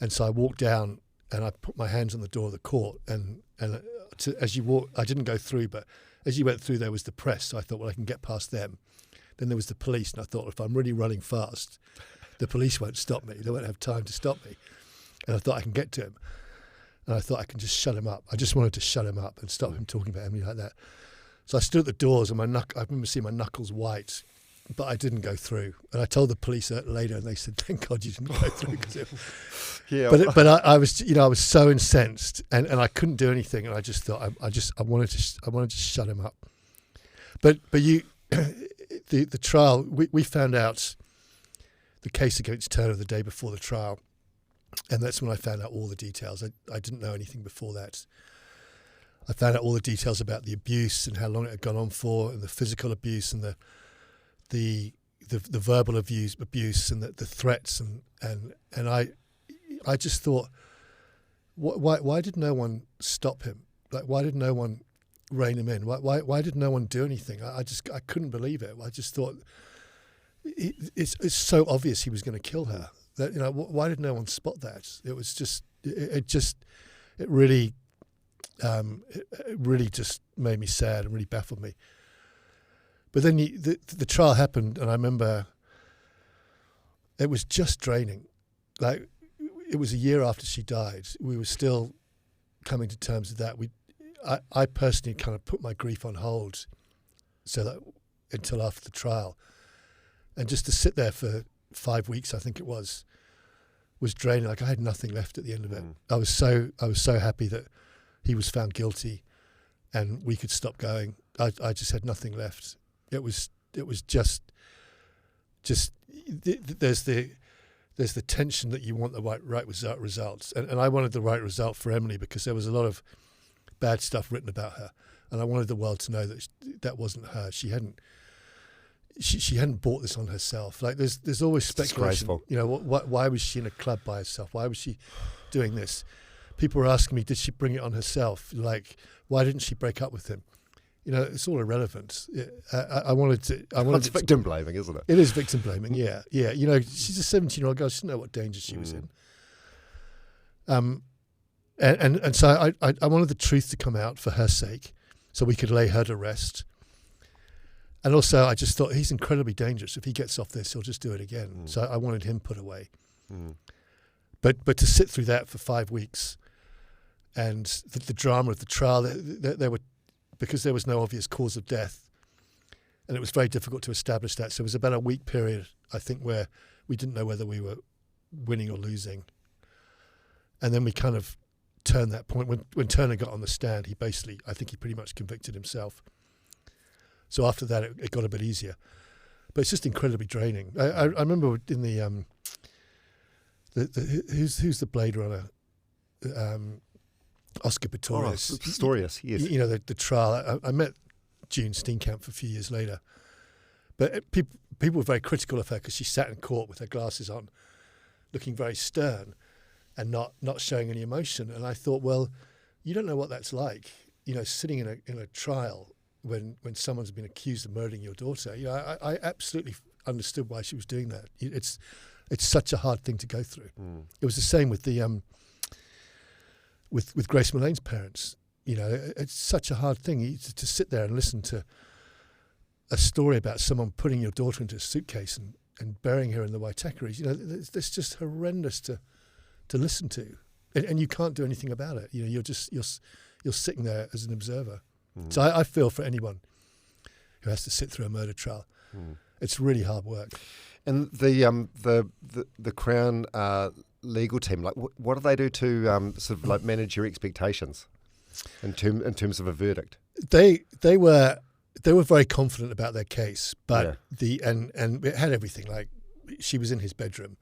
And so I walked down and I put my hands on the door of the court, and as you walk, I didn't go through, but as you went through, there was the press. So I thought, well, I can get past them. Then there was the police, and I thought, if I'm really running fast, the police won't stop me. They won't have time to stop me. And I thought I can get to him. And I thought I can just shut him up. I just wanted to shut him up and stop him talking about Emily like that. So I stood at the doors, and I remember seeing my knuckles white, but I didn't go through. And I told the police that later, and they said, "Thank God you didn't go through." But I was so incensed, and I couldn't do anything, and I just thought I wanted to shut him up. But the trial, we found out the case against Turner the day before the trial, and that's when I found out all the details. I didn't know anything before that. I found out all the details about the abuse and how long it had gone on for, and the physical abuse and the verbal abuse and the threats, and I just thought, why did no one stop him? Like, why did no one rein him in? Why did no one do anything? I couldn't believe it. I just thought it's so obvious he was going to kill her. That, you know, why did no one spot that? It was just it really just made me sad and really baffled me. But then the trial happened, and I remember it was just draining. Like, it was a year after she died. We were still coming to terms with that. I personally kind of put my grief on hold, so that until after the trial, and just to sit there for 5 weeks, I think it was draining. Like, I had nothing left at the end of it. I was so happy that he was found guilty, and we could stop going. I just had nothing left. It was just there's the tension that you want the right results, and I wanted the right result for Emily because there was a lot of bad stuff written about her, and I wanted the world to know that that wasn't her. She hadn't bought this on herself. Like, there's always speculation. You know, why was she in a club by herself? Why was she doing this? People were asking me, did she bring it on herself? Like, why didn't she break up with him? You know, it's all irrelevant. I wanted to. It's victim blaming, isn't it? It is victim blaming. Yeah. You know, she's a 17-year-old girl. She didn't know what danger she was in. And so I wanted the truth to come out for her sake, so we could lay her to rest. And also, I just thought, he's incredibly dangerous. If he gets off this, he'll just do it again. So I wanted him put away. But to sit through that for 5 weeks, and the drama of the trial, there were, because there was no obvious cause of death, and it was very difficult to establish that. So it was about a week period, I think, where we didn't know whether we were winning or losing. And then we kind of turned that point. When Turner got on the stand, I think he pretty much convicted himself. So after that, it got a bit easier. But it's just incredibly draining. I remember in the who's the Blade Runner? Oscar Pistorius. Pistorius, yes. You know, the trial. I met June Steenkamp a few years later. But people were very critical of her because she sat in court with her glasses on, looking very stern and not showing any emotion. And I thought, well, you don't know what that's like, you know, sitting in a trial when someone's been accused of murdering your daughter. You know, I absolutely understood why she was doing that. It's such a hard thing to go through. It was the same with the with Grace Mullane's parents. You know, it's such a hard thing to sit there and listen to a story about someone putting your daughter into a suitcase and burying her in the Waitakere. You know, it's just horrendous to listen to, and you can't do anything about it. You know, you're sitting there as an observer. So I feel for anyone who has to sit through a murder trial. It's really hard work. And the Crown legal team, like, what do they do to sort of like manage your expectations in terms of a verdict? They were very confident about their case, but and it had everything. Like, she was in his bedroom,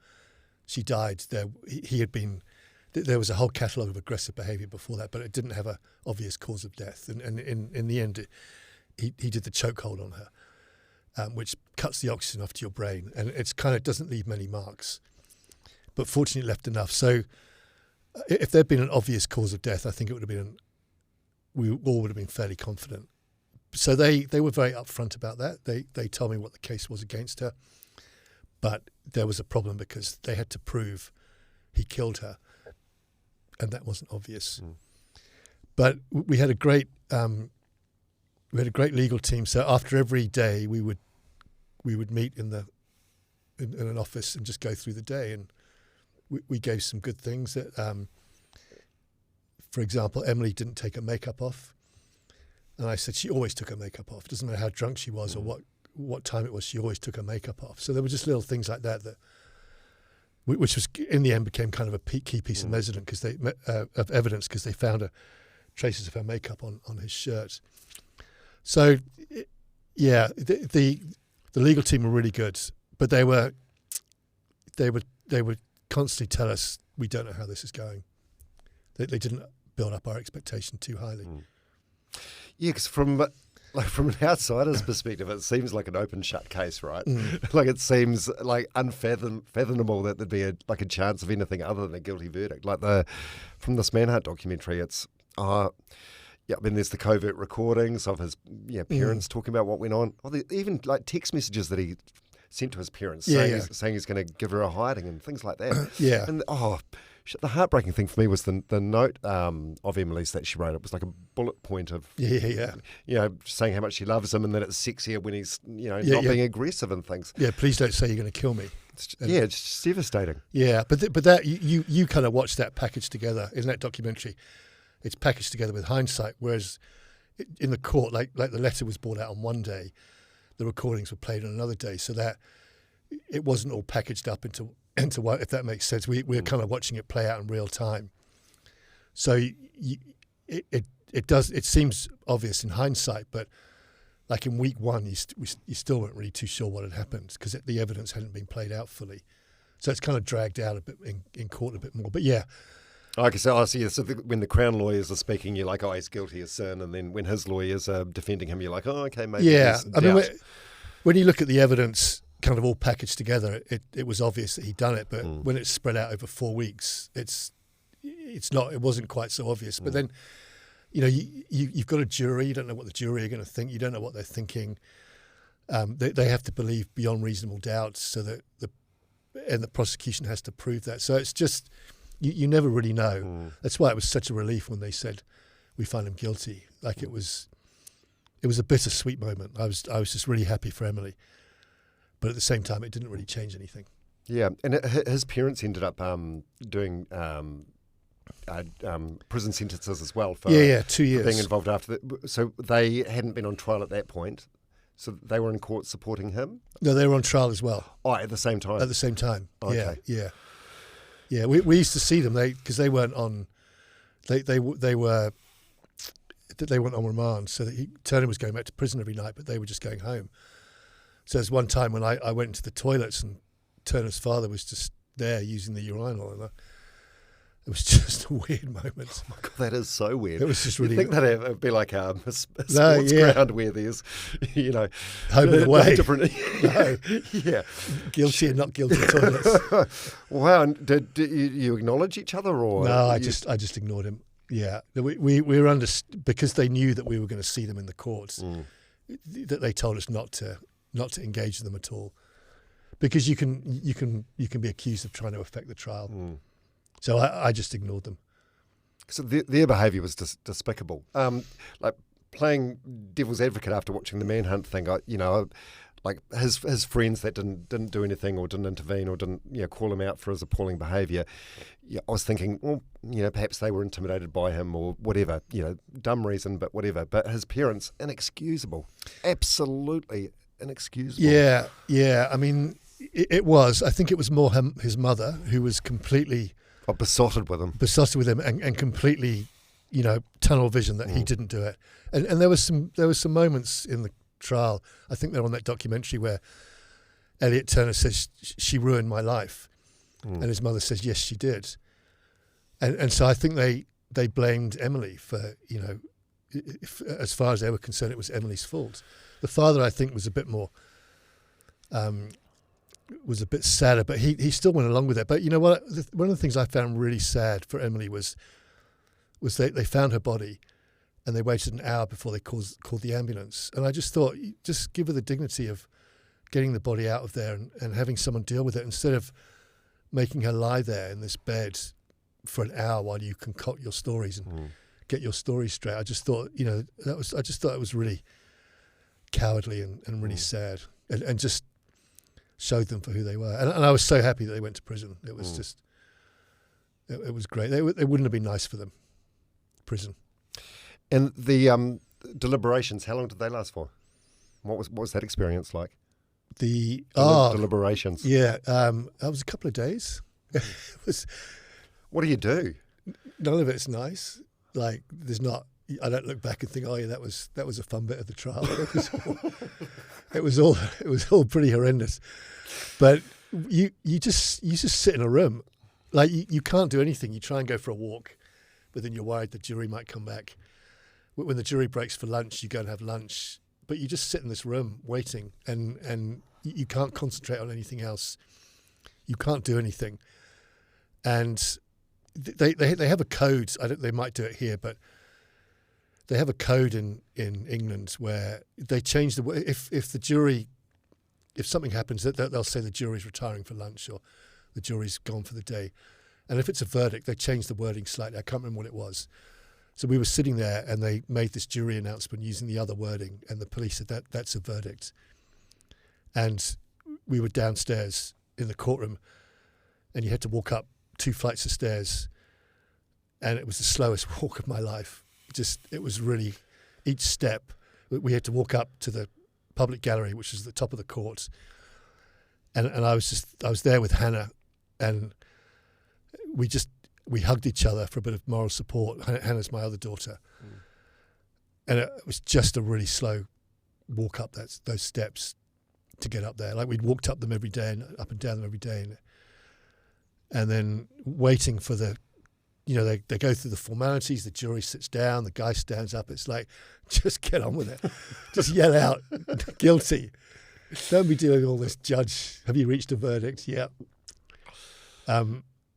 she died there. He had been. There was a whole catalogue of aggressive behaviour before that, but it didn't have an obvious cause of death. And in the end, he did the chokehold on her, which cuts the oxygen off to your brain, and it's kind of doesn't leave many marks, but fortunately left enough. So if there'd been an obvious cause of death, I think it would have been. We all would have been fairly confident. So they were very upfront about that. They told me what the case was against her, but there was a problem because they had to prove he killed her. And that wasn't obvious, but we had a great legal team. So after every day, we would meet in an office and just go through the day, and we gave some good things. That, for example, Emily didn't take her makeup off, and I said she always took her makeup off. It doesn't matter how drunk she was or what time it was. She always took her makeup off. So there were just little things like that which was in the end became kind of a key piece of evidence because they found traces of her makeup on his shirt. So, yeah, the legal team were really good, but they would constantly tell us we don't know how this is going. They didn't build up our expectation too highly. Yeah, because from an outsider's perspective, it seems like an open shut case, right? Like, it seems like unfathomable that there'd be a chance of anything other than a guilty verdict. Like from this Manhunt documentary, it's Yeah, I mean, there's the covert recordings of his parents talking about what went on. Oh, even like text messages that he sent to his parents saying he's going to give her a hiding and things like that. Yeah. And the heartbreaking thing for me was the note of Emily's that she wrote. It was like a bullet point of saying how much she loves him and that it's sexier when he's not being aggressive and things. Yeah, please don't say you're going to kill me. It's just devastating. Yeah, but that you kind of watch that packaged together in that documentary. It's packaged together with hindsight, whereas in the court, like the letter was brought out on one day, the recordings were played on another day, so that it wasn't all packaged up into what, if that makes sense. We're kind of watching it play out in real time. So it seems obvious in hindsight, but like in week one, you still weren't really too sure what had happened because the evidence hadn't been played out fully. So it's kind of dragged out a bit in court a bit more. But yeah. Okay, so I see. So when the Crown lawyers are speaking, you're like, oh, he's guilty as sin. And then when his lawyers are defending him, you're like, oh, okay, maybe yeah. I mean, when you look at the evidence kind of all packaged together, it was obvious that he'd done it. But when it's spread out over 4 weeks, it wasn't quite so obvious. But then, you've got a jury. You don't know what the jury are going to think. You don't know what they're thinking. They have to believe beyond reasonable doubt, so that the prosecution has to prove that. So it's just. You never really know. That's why it was such a relief when they said, we find him guilty. Like it was a bittersweet moment. I was just really happy for Emily. But at the same time, it didn't really change anything. Yeah, and his parents ended up doing prison sentences as well for 2 years. Being involved after that. So they hadn't been on trial at that point. So they were in court supporting him? No, they were on trial as well. Oh, at the same time? At the same time, okay. Yeah. Yeah, we used to see them because they weren't on. They weren't on remand. So Turner was going back to prison every night, but they were just going home. So there's one time when I went into the toilets and Turner's father was just there using the urinal, and it was just a weird moment. Oh my God, that is so weird. It was just really. You think that it'd be like a sports ground where there's, home and away. Different. No. Yeah. Guilty and not guilty toilets. Wow. And did you acknowledge each other, or no? I just ignored him. Yeah, we were under because they knew that we were going to see them in the courts. That they told us not to engage them at all, because you can be accused of trying to affect the trial. So I just ignored them. So their behaviour was despicable. Like playing devil's advocate after watching the Manhunt thing, like his friends that didn't do anything or didn't intervene or didn't call him out for his appalling behaviour. Yeah, I was thinking, well, perhaps they were intimidated by him or whatever, dumb reason, but whatever. But his parents, inexcusable, absolutely inexcusable. Yeah. I mean, it was. I think it was more his mother who was completely. Besotted with him and completely, tunnel vision that he didn't do it. And there was some moments in the trial, I think they're on that documentary, where Elliot Turner says, she ruined my life. And his mother says, yes, she did. And so I think they blamed Emily for, as far as they were concerned, it was Emily's fault. The father, I think, was a bit more... was a bit sadder, but he still went along with it. But you know what? One of the things I found really sad for Emily was they found her body, and they waited an hour before they called the ambulance. And I just thought, just give her the dignity of getting the body out of there and having someone deal with it, instead of making her lie there in this bed for an hour while you concoct your stories and get your stories straight. I just thought, I just thought it was really cowardly and really sad, and just showed them for who they were. And I was so happy that they went to prison. It was just, it was great. It wouldn't have been nice for them, prison. And the deliberations, how long did they last for? What was that experience like? The deliberations. Yeah, that was a couple of days. It was. What do you do? None of it's nice. Like, there's not. I don't look back and think, oh yeah, that was a fun bit of the trial. It was all pretty horrendous. But you just sit in a room, like you can't do anything. You try and go for a walk, but then you're worried the jury might come back. When the jury breaks for lunch, you go and have lunch, but you just sit in this room waiting, and you can't concentrate on anything else. You can't do anything, and they have a code. They might do it here, but they have a code in England where they change if the jury, if something happens, they'll say the jury's retiring for lunch or the jury's gone for the day. And if it's a verdict, they change the wording slightly. I can't remember what it was. So we were sitting there and they made this jury announcement using the other wording, and the police said that's a verdict. And we were downstairs in the courtroom and you had to walk up 2 flights of stairs, and it was the slowest walk of my life. It was really, each step, we had to walk up to the public gallery, which is the top of the court. And I was there with Hannah, and we hugged each other for a bit of moral support. Hannah's my other daughter. And it was just a really slow walk up those steps to get up there. Like we'd walked up them every day and up and down them every day. And then waiting for they go through the formalities, the jury sits down, the guy stands up. It's like, just get on with it. Just yell out, guilty. Don't be doing all this, judge. Have you reached a verdict? Yeah.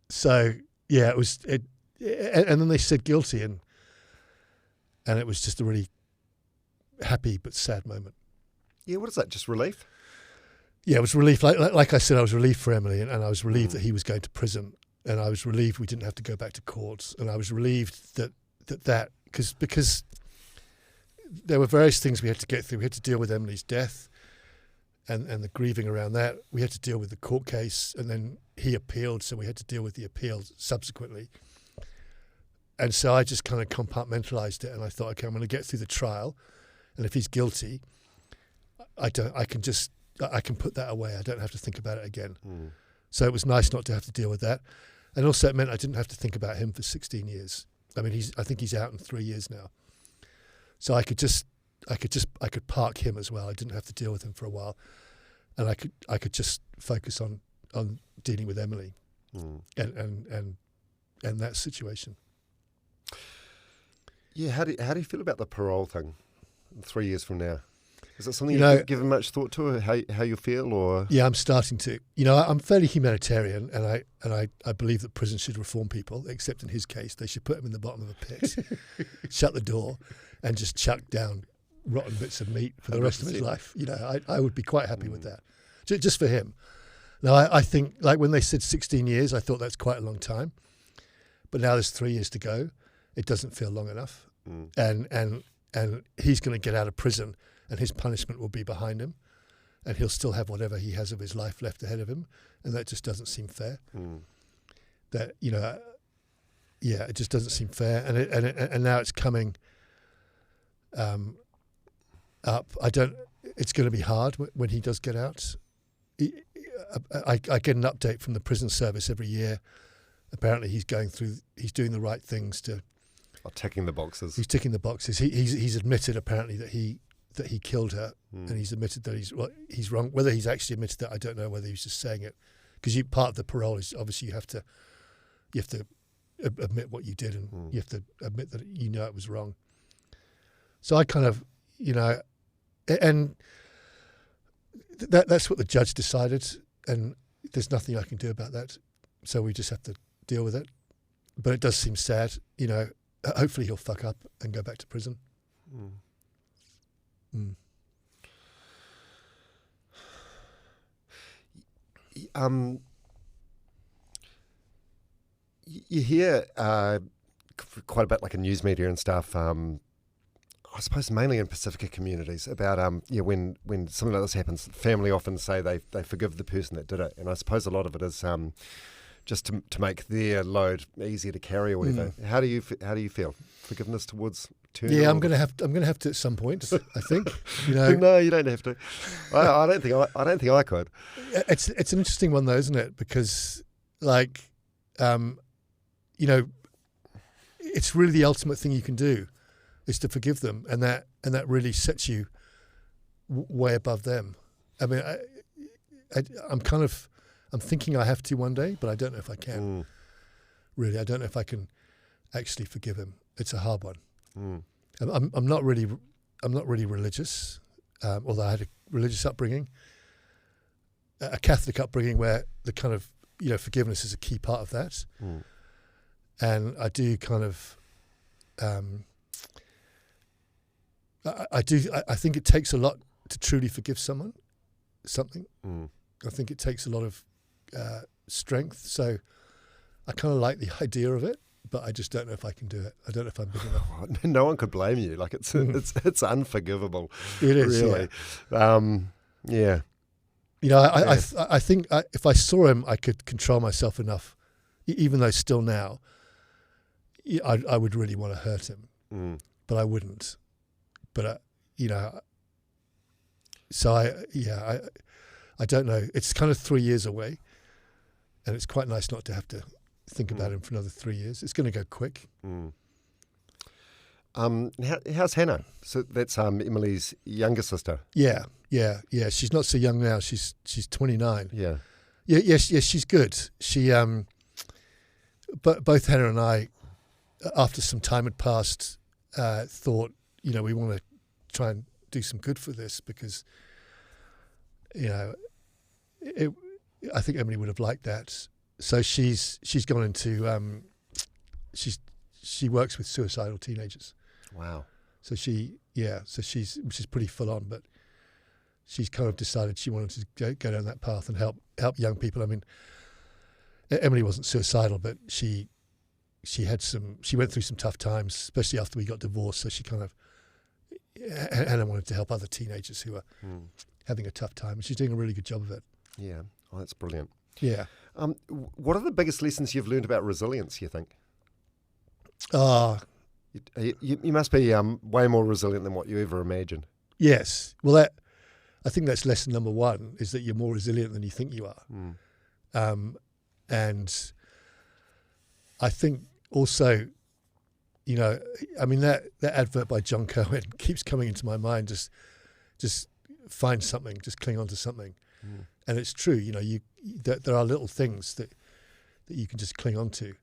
So, yeah, and then they said guilty, and it was just a really happy but sad moment. Yeah, what is that, just relief? Yeah, it was relief. Like I said, I was relieved for Emily, and I was relieved that he was going to prison, and I was relieved we didn't have to go back to court, and I was relieved that because there were various things we had to get through. We had to deal with Emily's death and the grieving around that. We had to deal with the court case, and then he appealed, so we had to deal with the appeal subsequently. And so I just kind of compartmentalized it, and I thought, okay, I'm going to get through the trial, and if he's guilty, I can put that away. I don't have to think about it again. So it was nice not to have to deal with that. And also it meant I didn't have to think about him for 16 years. I mean, I think he's out in 3 years now. So I could park him as well. I didn't have to deal with him for a while. And I could just focus on dealing with Emily and that situation. Yeah, how do you feel about the parole thing 3 years from now? Is that something you've given much thought to, or how you feel, or? Yeah, I'm starting to. I'm fairly humanitarian, and I believe that prisons should reform people, except in his case, they should put him in the bottom of a pit, shut the door, and just chuck down rotten bits of meat for the rest of his life. I would be quite happy with that, just for him. Now, I think, like when they said 16 years, I thought that's quite a long time, but now there's 3 years to go. It doesn't feel long enough, and he's going to get out of prison, and his punishment will be behind him, and he'll still have whatever he has of his life left ahead of him, and that just doesn't seem fair. That it just doesn't seem fair, and now it's coming up. It's going to be hard when he does get out. I get an update from the prison service every year. Apparently, he's doing the right things to. Ticking the boxes. He's ticking the boxes. He's admitted apparently that he killed her, and he's admitted that he's wrong. Whether he's actually admitted that, I don't know. Whether he's just saying it, because part of the parole is obviously you have to admit what you did, and you have to admit that it was wrong. So I kind of, and that's what the judge decided, and there's nothing I can do about that. So we just have to deal with it. But it does seem sad, Hopefully he'll fuck up and go back to prison. You hear quite a bit, like in news media and stuff, I suppose mainly in Pacifica communities, about when something like this happens, family often say they forgive the person that did it, and I suppose a lot of it is just to make their load easier to carry or whatever. How do you feel? Forgiveness towards turning? Yeah, I'm going to have to at some point. I think. No, you don't have to. I don't think I could. It's an interesting one though, isn't it? Because it's really the ultimate thing you can do is to forgive them, and that really sets you way above them. I mean, I'm thinking I have to one day, but I don't know if I can. Really, I don't know if I can actually forgive him. It's a hard one. I'm not really religious, although I had a religious upbringing, a Catholic upbringing where the kind of forgiveness is a key part of that, and I do kind of I do. I think it takes a lot to truly forgive something. I think it takes a lot of strength. So I kind of like the idea of it, but I just don't know if I can do it. I don't know if I'm big enough. No one could blame you. Like it's unforgivable. It is, really. Yeah. I think if I saw him, I could control myself enough, even though still now, I would really want to hurt him, but I wouldn't. But so I don't know. It's kind of 3 years away, and it's quite nice not to have to think about him for another 3 years. It's going to go quick. How's Hannah? So that's Emily's younger sister. Yeah. She's not so young now. She's 29. Yeah. Yes. She's good. She but both Hannah and I, after some time had passed, thought, we want to try and do some good for this because, I think Emily would have liked that. So she's gone into she works with suicidal teenagers. Wow. So she's which is pretty full on, but she's kind of decided she wanted to go down that path and help young people. I mean, Emily wasn't suicidal, but she went through some tough times, especially after we got divorced. So she kind of, Hannah wanted to help other teenagers who are having a tough time, and she's doing a really good job of it. Yeah, oh, that's brilliant. Yeah. What are the biggest lessons you've learned about resilience, you think? You must be way more resilient than what you ever imagined. Yes. Well, I think that's lesson number one, is that you're more resilient than you think you are. And I think also, I mean, that advert by John Cohen keeps coming into my mind, just find something, just cling on to something. And it's true, there are little things that you can just cling on to.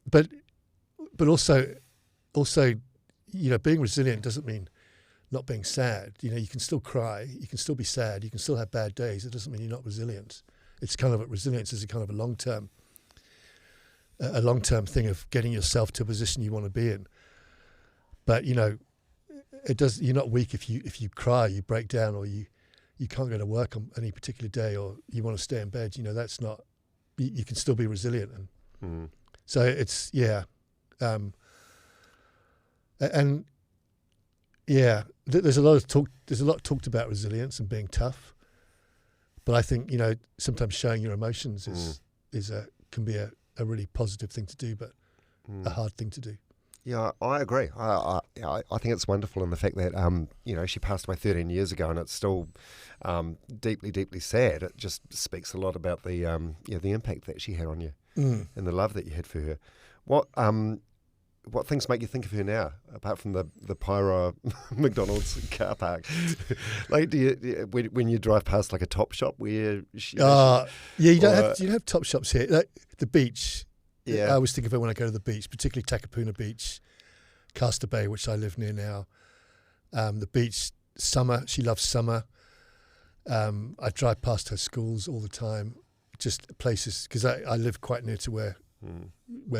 But also, being resilient doesn't mean not being sad. You can still cry, you can still be sad, you can still have bad days. It doesn't mean you're not resilient. It's kind of resilience is a kind of a long-term thing of getting yourself to a position you want to be in. But it does. You're not weak if you cry, you break down, or you can't go to work on any particular day, or you want to stay in bed. That's not. You can still be resilient, and so it's and there's a lot talked about resilience and being tough, but I think sometimes showing your emotions can be a really positive thing to do, but a hard thing to do. Yeah, I agree. I think it's wonderful in the fact that she passed away 13 years ago, and it's still deeply, deeply sad. It just speaks a lot about the impact that she had on you and the love that you had for her. What things make you think of her now, apart from the pyro McDonald's car park? Like, when you drive past like a top shop where you don't have top shops here. Like the beach. Yeah, I always think of it when I go to the beach, particularly Takapuna Beach, Castor Bay, which I live near now. The beach, summer. She loves summer. I drive past her schools all the time, just places because I live quite near to where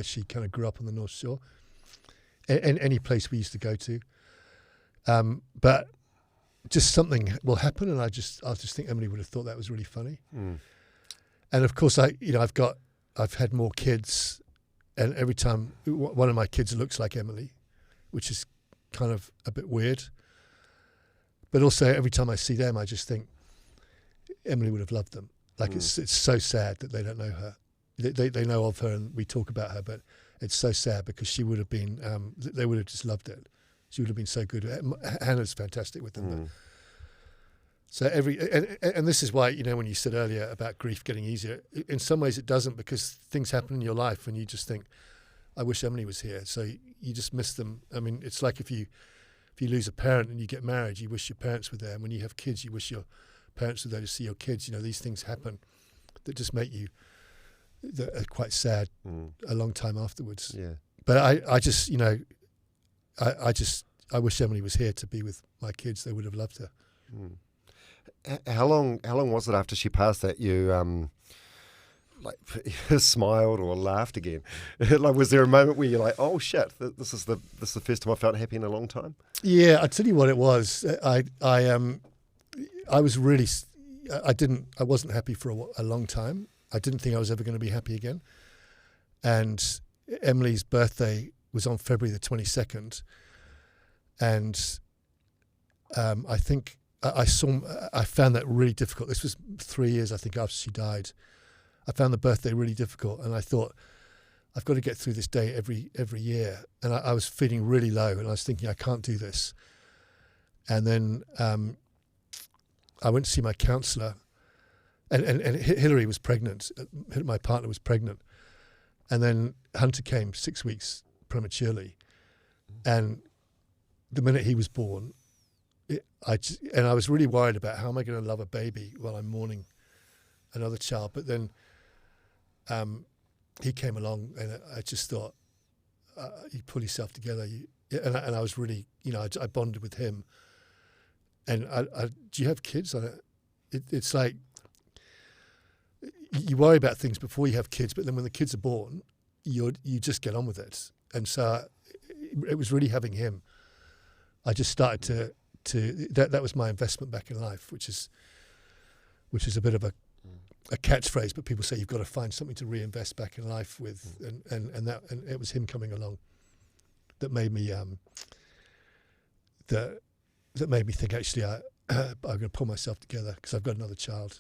she kind of grew up on the North Shore. Any place we used to go to, but just something will happen, and I'll just think Emily would have thought that was really funny. And of course, I've had more kids, and every time one of my kids looks like Emily, which is kind of a bit weird. But also every time I see them, I just think Emily would have loved them. Like it's so sad that they don't know her. They know of her and we talk about her, but it's so sad because she would have been, they would have just loved it. She would have been so good. Hannah's fantastic with them. So and this is why, when you said earlier about grief getting easier, in some ways it doesn't, because things happen in your life and you just think, I wish Emily was here. So you just miss them. I mean, it's like if you lose a parent and you get married, you wish your parents were there. And when you have kids, you wish your parents were there to see your kids. These things happen that just make you quite sad a long time afterwards. Yeah. But I wish Emily was here to be with my kids. They would have loved her. How long was it after she passed that you like smiled or laughed again? Like, was there a moment where you're like, oh shit, this is the first time I felt happy in a long time? Yeah, I tell you what it was. I was really, I wasn't happy for a long time. I didn't think I was ever going to be happy again. And Emily's birthday was on February the 22nd, and I think I found that really difficult. This was 3 years, I think, after she died. I found the birthday really difficult, and I thought, I've got to get through this day every year. And I was feeling really low, and I was thinking, I can't do this. And then I went to see my counsellor, and Hillary was pregnant. My partner was pregnant. And then Hunter came 6 weeks prematurely. And the minute he was born, I was really worried about how am I going to love a baby while I'm mourning another child. But then he came along, and I just thought, you pull yourself together. And I was really, I bonded with him. And do you have kids? It's like you worry about things before you have kids, but then when the kids are born, you just get on with it. And so it was really having him. I just started to that was my investment back in life, which is a bit of a catchphrase, but people say you've got to find something to reinvest back in life with, and it was him coming along that made me that made me think, actually I'm going to pull myself together because I've got another child.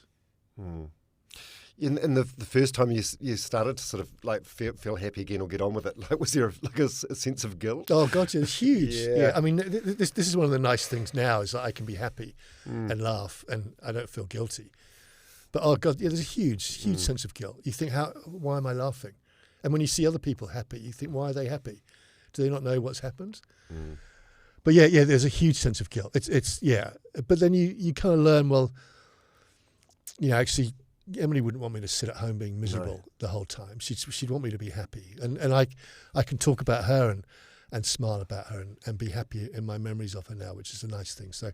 In the first time you started to sort of like feel happy again or get on with it, like was there a sense of guilt? Oh God, it's huge. Yeah. I mean, this is one of the nice things now is that I can be happy and laugh, and I don't feel guilty. But oh God, there's a huge sense of guilt. You think, why am I laughing? And when you see other people happy, you think, why are they happy? Do they not know what's happened? But yeah, there's a huge sense of guilt. It's But then you kind of learn, well, actually, Emily wouldn't want me to sit at home being miserable the whole time. She'd want me to be happy, and I can talk about her and smile about her and be happy in my memories of her now, which is a nice thing. So,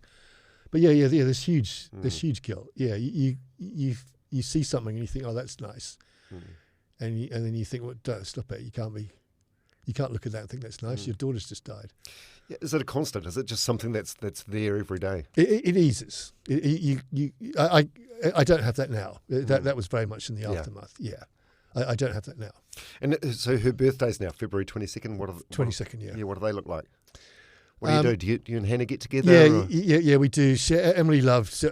but yeah, there's huge guilt. Yeah, you see something and you think, oh, that's nice, and then you think, well, don't stop it. You can't look at that and think that's nice. Your daughter's just died. Yeah, is it a constant? Is it just something that's there every day? It eases. I don't have that now. That was very much in the aftermath. Yeah. I don't have that now. And so her birthday's now February 22nd. 22nd, yeah. Yeah, what do they look like? What do you do? Do you and Hannah get together? Yeah, we do. Emily loves.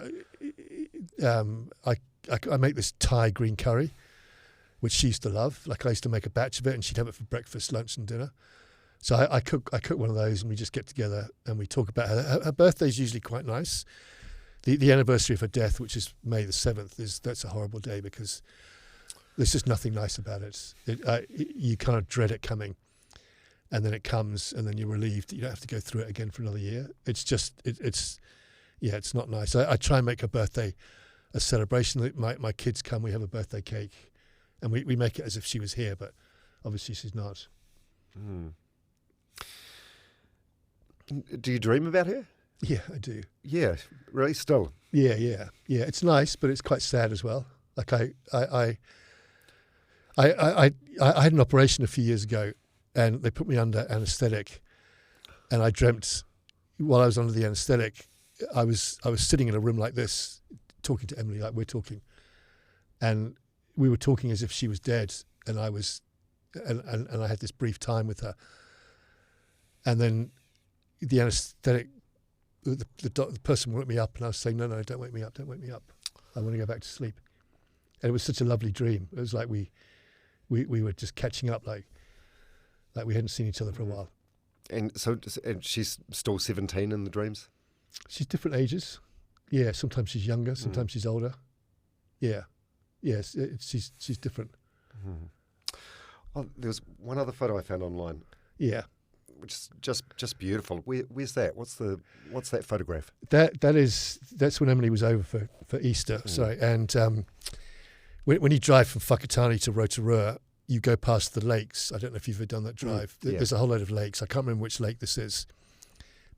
I make this Thai green curry, which she used to love. Like I used to make a batch of it, and she'd have it for breakfast, lunch, and dinner. So I cook one of those, and we just get together and we talk about her. Her birthday's usually quite nice. The anniversary of her death, which is May the 7th, that's a horrible day because there's just nothing nice about it. You kind of dread it coming, and then it comes, and then you're relieved that you don't have to go through it again for another year. It's just it's not nice. I try and make her birthday a celebration. That my kids come, we have a birthday cake, and we make it as if she was here, but obviously she's not. Do you dream about her? Yeah, I do. Yeah, really, still. Yeah. It's nice, but it's quite sad as well. Like I had an operation a few years ago, and they put me under anaesthetic, and I dreamt while I was under the anaesthetic, I was sitting in a room like this, talking to Emily like we're talking, and we were talking as if she was dead, and I was, and I had this brief time with her, and then the anaesthetic. The person woke me up, and I was saying, no, don't wake me up. I want to go back to sleep. And it was such a lovely dream. It was like we were just catching up, like we hadn't seen each other for a while. And so, and she's still 17 in the dreams? She's different ages. Yeah, sometimes she's younger, sometimes she's older. Yeah. Yes, she's different. Oh, there was one other photo I found online. Yeah. Which is just beautiful. Where's that? What's that photograph? That's when Emily was over for Easter. Sorry, and when you drive from Whakatane to Rotorua, you go past the lakes. I don't know if you've ever done that drive. There's a whole load of lakes. I can't remember which lake this is,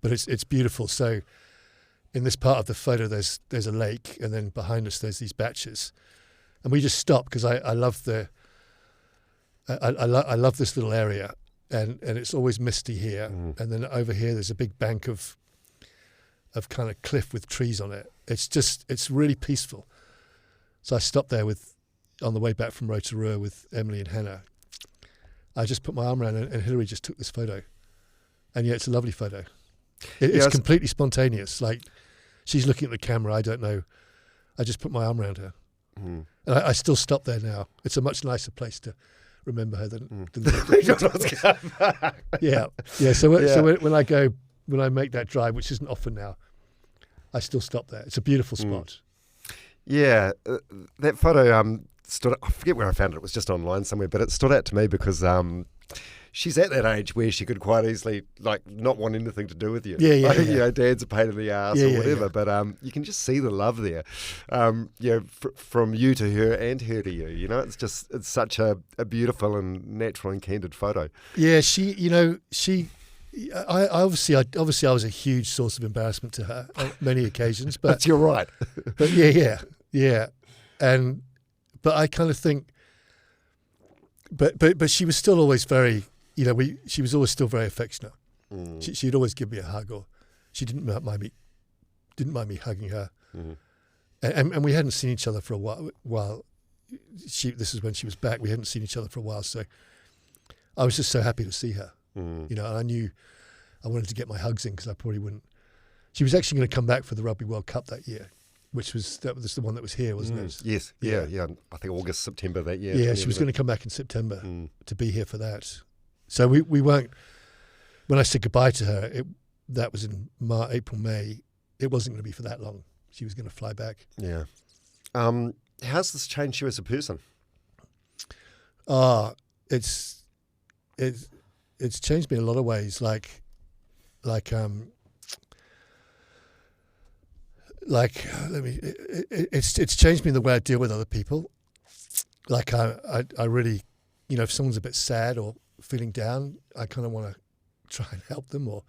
but it's beautiful. So in this part of the photo, there's a lake, and then behind us there's these batches, And we just stopped because I love I love this little area, and it's always misty here. And then over here there's a big bank of kind of cliff with trees on it. It's really peaceful. So I stopped there on the way back from Rotorua with Emily and Hannah. I just put my arm around her, and Hilary just took this photo. And yeah, it's a lovely photo. It's completely spontaneous. Like, she's looking at the camera, I don't know. I just put my arm around her. And I still stop there now. It's a much nicer place to remember her than yeah. So when I make that drive, which isn't often now, I still stop there. It's a beautiful spot. Yeah, that photo stood. I forget where I found it. It was just online somewhere, but it stood out to me because she's at that age where she could quite easily not want anything to do with you. Yeah. You know, Dad's a pain in the ass or whatever. Yeah. But you can just see the love there. From you to her and her to you. You know, it's such a beautiful and natural and candid photo. Yeah, I obviously I was a huge source of embarrassment to her on many occasions, but you're right. But yeah, but I kind of think, but she was still always very, she was always still very affectionate. She'd always give me a hug, or she didn't mind me hugging her, and we hadn't seen each other for a while. This is when she was back. We hadn't seen each other for a while, so I was just so happy to see her. And I knew I wanted to get my hugs in because I probably wouldn't. She was actually going to come back for the Rugby World Cup that year, that was the one that was here, wasn't it? Yes, yeah. I think August, September that year. Yeah, she was going to come back in September to be here for that. So we weren't. When I said goodbye to her, that was in April, May. It wasn't going to be for that long. She was going to fly back. Yeah. How's this changed you as a person? It's changed me in a lot of ways. It's changed me in the way I deal with other people. Like I really, if someone's a bit sad or feeling down, I kind of want to try and help them or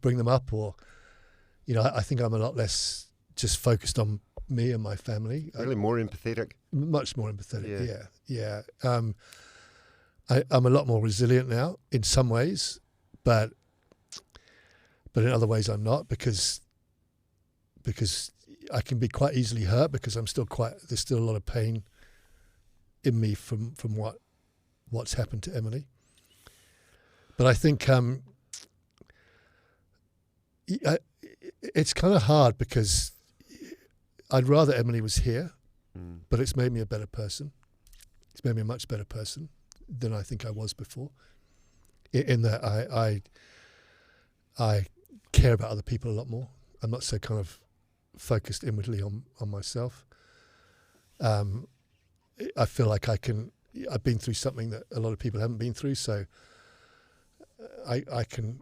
bring them up, or I think I'm a lot less just focused on me and my family. Really more empathetic. Much more empathetic. Yeah. I'm a lot more resilient now in some ways, but in other ways I'm not, because I can be quite easily hurt, because there's still a lot of pain in me from what's happened to Emily. But I think it's kind of hard, because I'd rather Emily was here, but it's made me a better person. It's made me a much better person than I think I was before. In that I care about other people a lot more. I'm not so kind of focused inwardly on myself. I feel like I've been through something that a lot of people haven't been through, so I think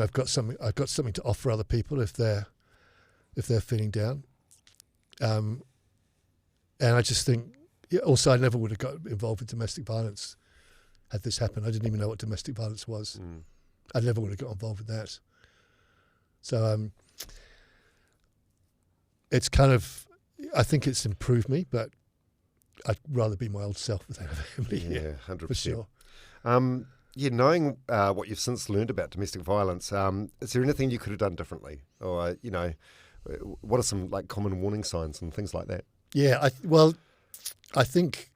I've got something to offer other people if they're feeling down. And I just think, also I never would have got involved with domestic violence had this happened. I didn't even know what domestic violence was. I never would have got involved with that. So it's kind of, I think it's improved me, but I'd rather be my old self without Emily. Yeah, 100%. For sure. Knowing what you've since learned about domestic violence, is there anything you could have done differently? Or, what are some common warning signs and things like that? Yeah, I think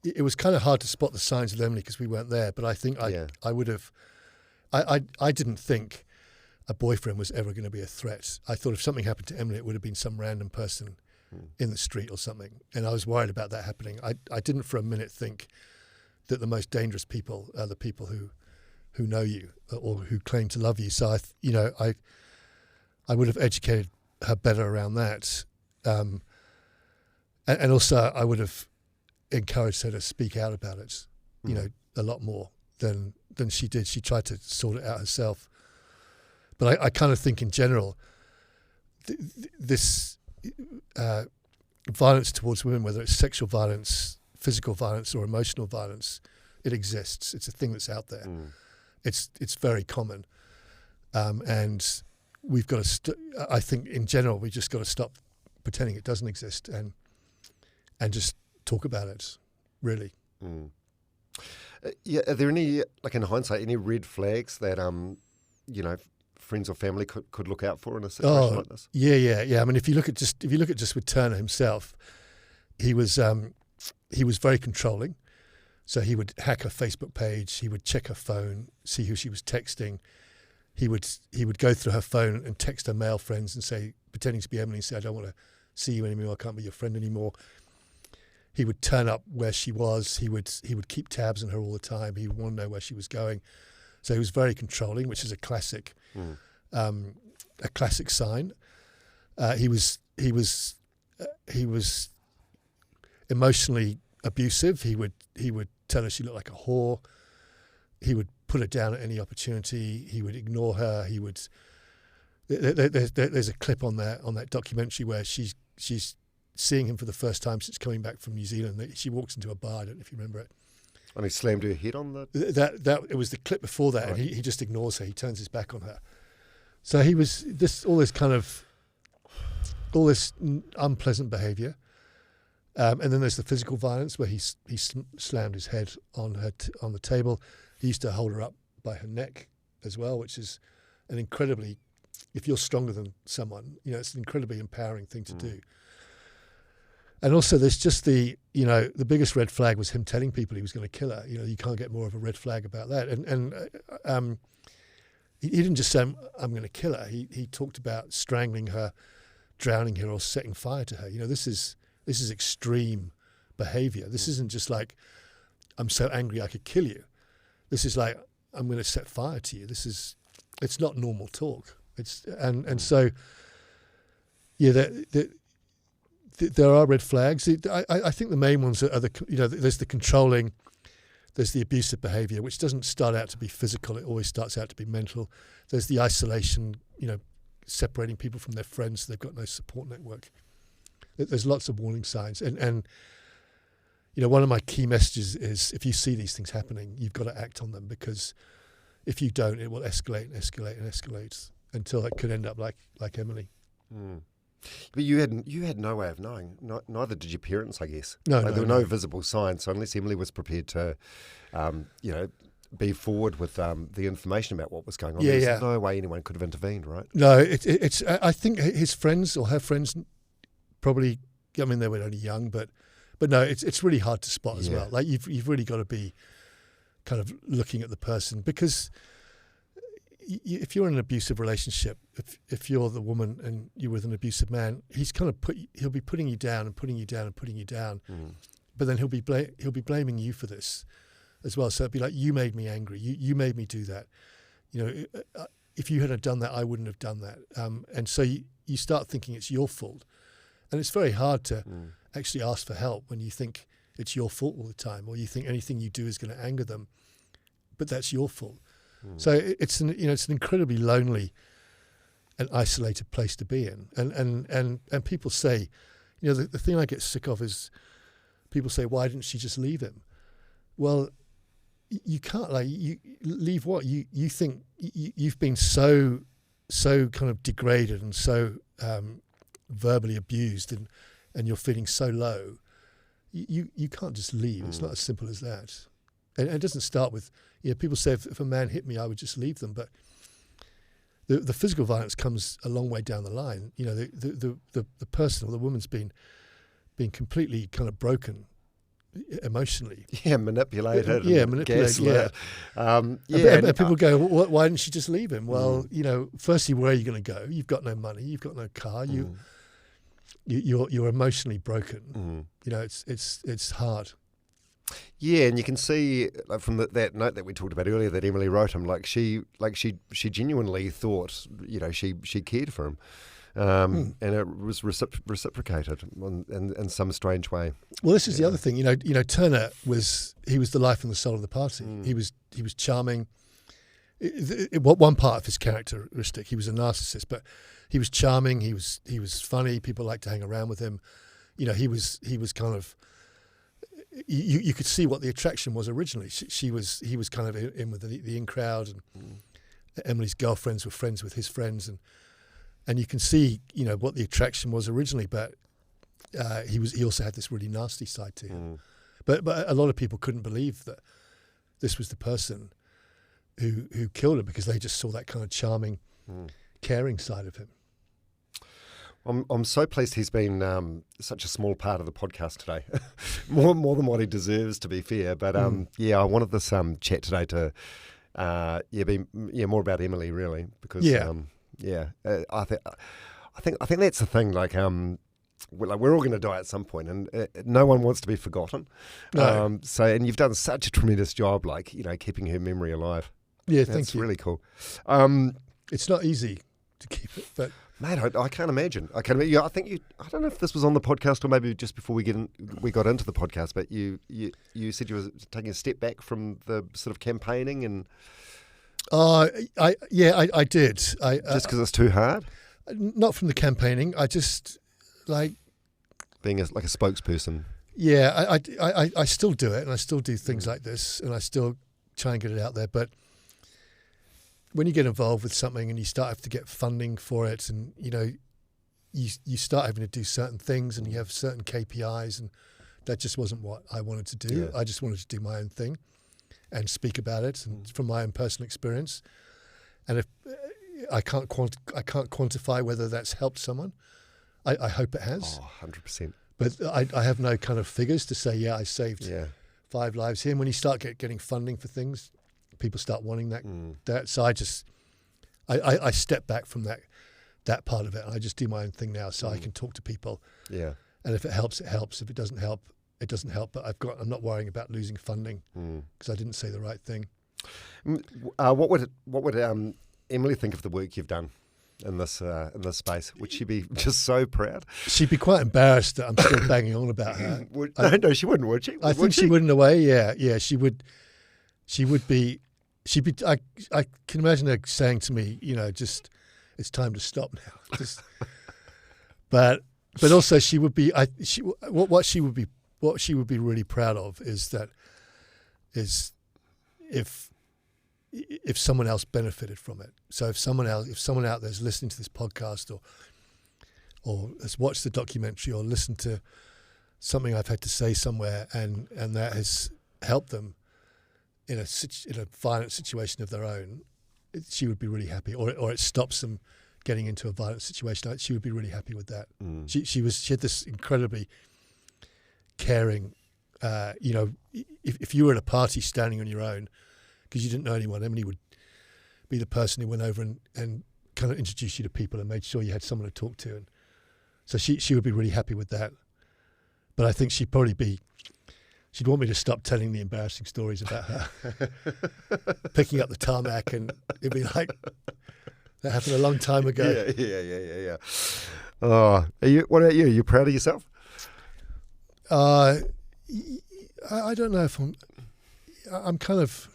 it was kind of hard to spot the signs with Emily because we weren't there, but I think I would have, I didn't think a boyfriend was ever going to be a threat. I thought if something happened to Emily, it would have been some random person in the street or something. And I was worried about that happening. I didn't for a minute think that the most dangerous people are the people who know you or who claim to love you. So I would have educated her better around that. And also I would have encouraged her to speak out about it, a lot more than she did. She tried to sort it out herself. But I kind of think in general, this violence towards women, whether it's sexual violence, physical violence, or emotional violence, it exists. It's a thing that's out there. It's very common, and we've got to. I think in general, we just got to stop pretending it doesn't exist, and just talk about it, really. Yeah, are there any, like in hindsight, any red flags that friends or family could look out for in a situation like this? Yeah. I mean, if you look at just with Turner himself, he was very controlling. So he would hack her Facebook page. He would check her phone, see who she was texting. He would go through her phone and text her male friends and say, pretending to be Emily, and say, I don't want to see you anymore. I can't be your friend anymore. He would turn up where she was. He would keep tabs on her all the time. He would want to know where she was going. So he was very controlling, which is a classic sign. He was emotionally abusive. He would tell her she looked like a whore. He would put her down at any opportunity. He would ignore her. There's a clip on that documentary where she's seeing him for the first time since coming back from New Zealand. She walks into a bar. I don't know if you remember it. And he slammed her head on the... That it was the clip before that, right. And he just ignores her. He turns his back on her. So he was all this unpleasant behaviour, and then there's the physical violence where he slammed his head on the table. He used to hold her up by her neck as well, which is an incredibly, if you're stronger than someone, it's an incredibly empowering thing to do. And also there's just the biggest red flag was him telling people he was going to kill her. You can't get more of a red flag about that. And he didn't just say, I'm going to kill her. He talked about strangling her, drowning her, or setting fire to her. This is extreme behavior. This isn't just like, I'm so angry I could kill you. This is like, I'm going to set fire to you. It's not normal talk. So there are red flags. I think the main ones are there's the controlling, there's the abusive behaviour, which doesn't start out to be physical. It always starts out to be mental. There's the isolation, separating people from their friends so they've got no support network. There's lots of warning signs. And one of my key messages is if you see these things happening, you've got to act on them, because if you don't, it will escalate and escalate and escalate until it could end up like Emily. But you had no way of knowing. Neither did your parents, I guess. No, there were no visible signs. So unless Emily was prepared to, be forward with the information about what was going on, there's no way anyone could have intervened, right? No, it's. I think his friends or her friends probably. I mean, they were only young, but no, it's really hard to spot as well. Like you've really got to be kind of looking at the person, because if you're in an abusive relationship, if you're the woman and you're with an abusive man, he'll be putting you down and putting you down and putting you down, but then he'll be blaming you for this as well. So it'd be like, you made me angry, you made me do that. If you hadn't done that, I wouldn't have done that. And so you start thinking it's your fault, and it's very hard to actually ask for help when you think it's your fault all the time, or you think anything you do is going to anger them, but that's your fault. So it's an incredibly lonely and isolated place to be in, and people say, the thing I get sick of is people say, why didn't she just leave him? Well, you can't, you leave what you think you've been so kind of degraded and so verbally abused, and you're feeling so low. You can't just leave. It's not as simple as that. And it doesn't start with, people say if a man hit me, I would just leave them. But the physical violence comes a long way down the line. The person or the woman's been completely kind of broken emotionally. Yeah, manipulated. Manipulated. And people go, well, why didn't she just leave him? Well, firstly, where are you going to go? You've got no money. You've got no car. You're emotionally broken. It's hard. Yeah, and you can see from that note that we talked about earlier that Emily wrote him, she genuinely thought, she cared for him, and it was reciprocated in some strange way. Well, this is the other thing. Turner was the life and the soul of the party. He was charming. One part of his characteristic, he was a narcissist, but he was charming. He was funny. People liked to hang around with him. He was kind of. You could see what the attraction was originally. He was kind of in with the in crowd, and Emily's girlfriends were friends with his friends, and you can see, what the attraction was originally, but he also had this really nasty side to him. But a lot of people couldn't believe that this was the person who killed him, because they just saw that kind of charming, caring side of him. I'm so pleased he's been such a small part of the podcast today, more than what he deserves, to be fair. But I wanted this chat today to be more about Emily, really, because I think that's the thing. Like we're all going to die at some point, and no one wants to be forgotten. No. And you've done such a tremendous job, like keeping her memory alive. Yeah, That's thank you. really cool. It's not easy to keep it, but mate, I can't imagine. I don't know if this was on the podcast or maybe just before we got into the podcast, but you said you were taking a step back from the sort of campaigning, and I did. Just because it's too hard? Not from the campaigning. I just like being like a spokesperson. Yeah, I still do it, and I still do things like this, and I still try and get it out there. But when you get involved with something and you start having to get funding for it, and you start having to do certain things, and you have certain KPIs, and that just wasn't what I wanted to do. Yeah. I just wanted to do my own thing and speak about it, and from my own personal experience. And if I can't quantify whether that's helped someone, I hope it has. 100%. But I have no kind of figures to say, I saved 5 lives here. And when you start getting funding for things, people start wanting that. So I step back from that part of it, and I just do my own thing now, so I can talk to people. Yeah. And if it helps, it helps. If it doesn't help, it doesn't help. But I'm not worrying about losing funding because I didn't say the right thing. What would Emily think of the work you've done in this space? Would she be just so proud? She'd be quite embarrassed that I'm still banging on about her. No, she wouldn't, would she? I think she would in a way. Yeah, she would. She would be. She'd be. I can imagine her saying to me, just it's time to stop now. But also she would be. What she would be really proud of is if someone else benefited from it. So if someone out there's listening to this podcast or has watched the documentary or listened to something I've had to say somewhere and that has helped them in a violent situation of their own, she would be really happy. Or it stops them getting into a violent situation. She would be really happy with that. She had this incredibly caring. If you were at a party standing on your own, because you didn't know anyone, Emily would be the person who went over and kind of introduced you to people and made sure you had someone to talk to. And so she would be really happy with that. But I think she'd want me to stop telling the embarrassing stories about her picking up the tarmac, and it'd be like, that happened a long time ago. Yeah. Oh, what about you? Are you proud of yourself? I don't know if I'm kind of...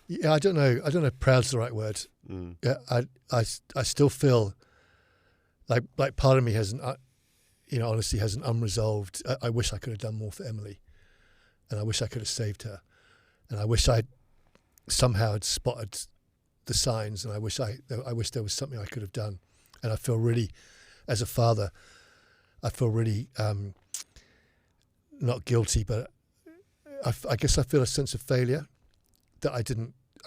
Yeah, I don't know. Proud's the right word. Yeah, I still feel like part of me hasn't, honestly has an unresolved. I wish I could have done more for Emily, and I wish I could have saved her, and I wish I somehow had spotted the signs, and I wish there was something I could have done, and I feel really, as a father, I feel really not guilty, but I guess I feel a sense of failure that I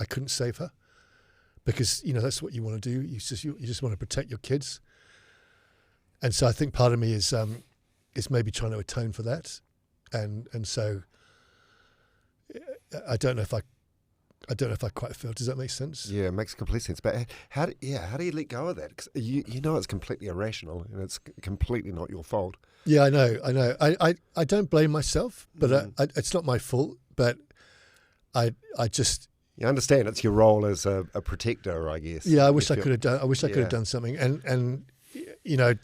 couldn't save her, because that's what you want to do. You just want to protect your kids, and so I think part of me is maybe trying to atone for that, and so I don't know if I quite feel. Does that make sense? Yeah, it makes complete sense. But how do you let go of that? 'Cause you know it's completely irrational and it's completely not your fault. Yeah, I know. I don't blame myself, but it's not my fault. But I just. You understand it's your role as a protector, I guess. Yeah, I wish I could have done. I wish I could have done something, and I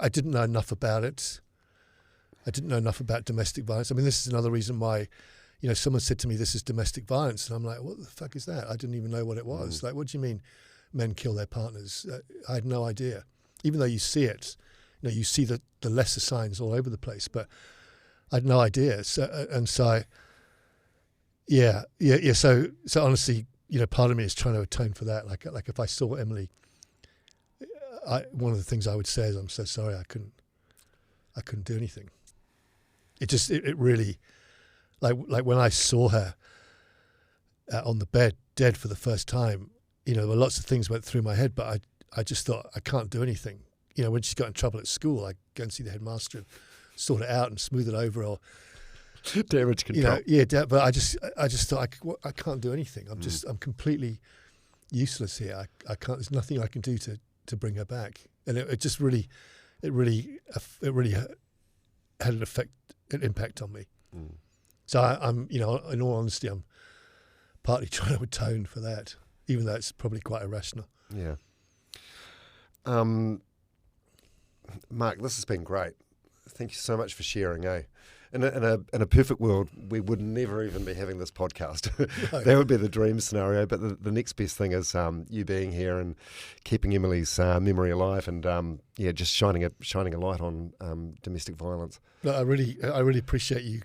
didn't know enough about it. I didn't know enough about domestic violence. I mean, this is another reason why, someone said to me, "This is domestic violence," and I'm like, "What the fuck is that?" I didn't even know what it was. Like, what do you mean, men kill their partners? I had no idea. Even though you see it, you see the lesser signs all over the place, but I had no idea. So. So honestly, part of me is trying to atone for that. Like if I saw Emily one of the things I would say is, I'm so sorry, I couldn't do anything. It really, like when I saw her on the bed, dead for the first time, there were lots of things went through my head, but I just thought, I can't do anything. When she got in trouble at school, I go and see the headmaster and sort it out and smooth it over, or damage control. But I just thought, I can't do anything. I'm completely useless here. I can't. There's nothing I can do to bring her back. And it just really had an impact on me. So I'm, in all honesty, I'm partly trying to atone for that, even though it's probably quite irrational. Yeah. Mark, this has been great. Thank you so much for sharing, eh? In a perfect world, we would never even be having this podcast. No. That would be the dream scenario. But the next best thing is you being here and keeping Emily's memory alive, and just shining a light on domestic violence. No, I really appreciate you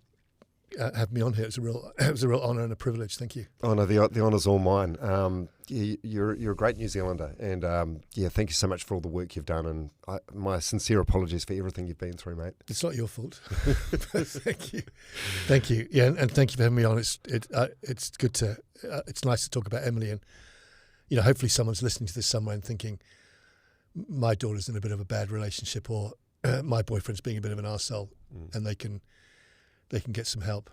having me on here. It was a real honour and a privilege. Thank you. Oh no, the honour's all mine. You're a great New Zealander, and thank you so much for all the work you've done, and my sincere apologies for everything you've been through, mate. It's not your fault. Thank you. Yeah, and thank you for having me on. It's good to. It's nice to talk about Emily, and hopefully someone's listening to this somewhere and thinking, my daughter's in a bit of a bad relationship, or my boyfriend's being a bit of an arsehole, and they can get some help.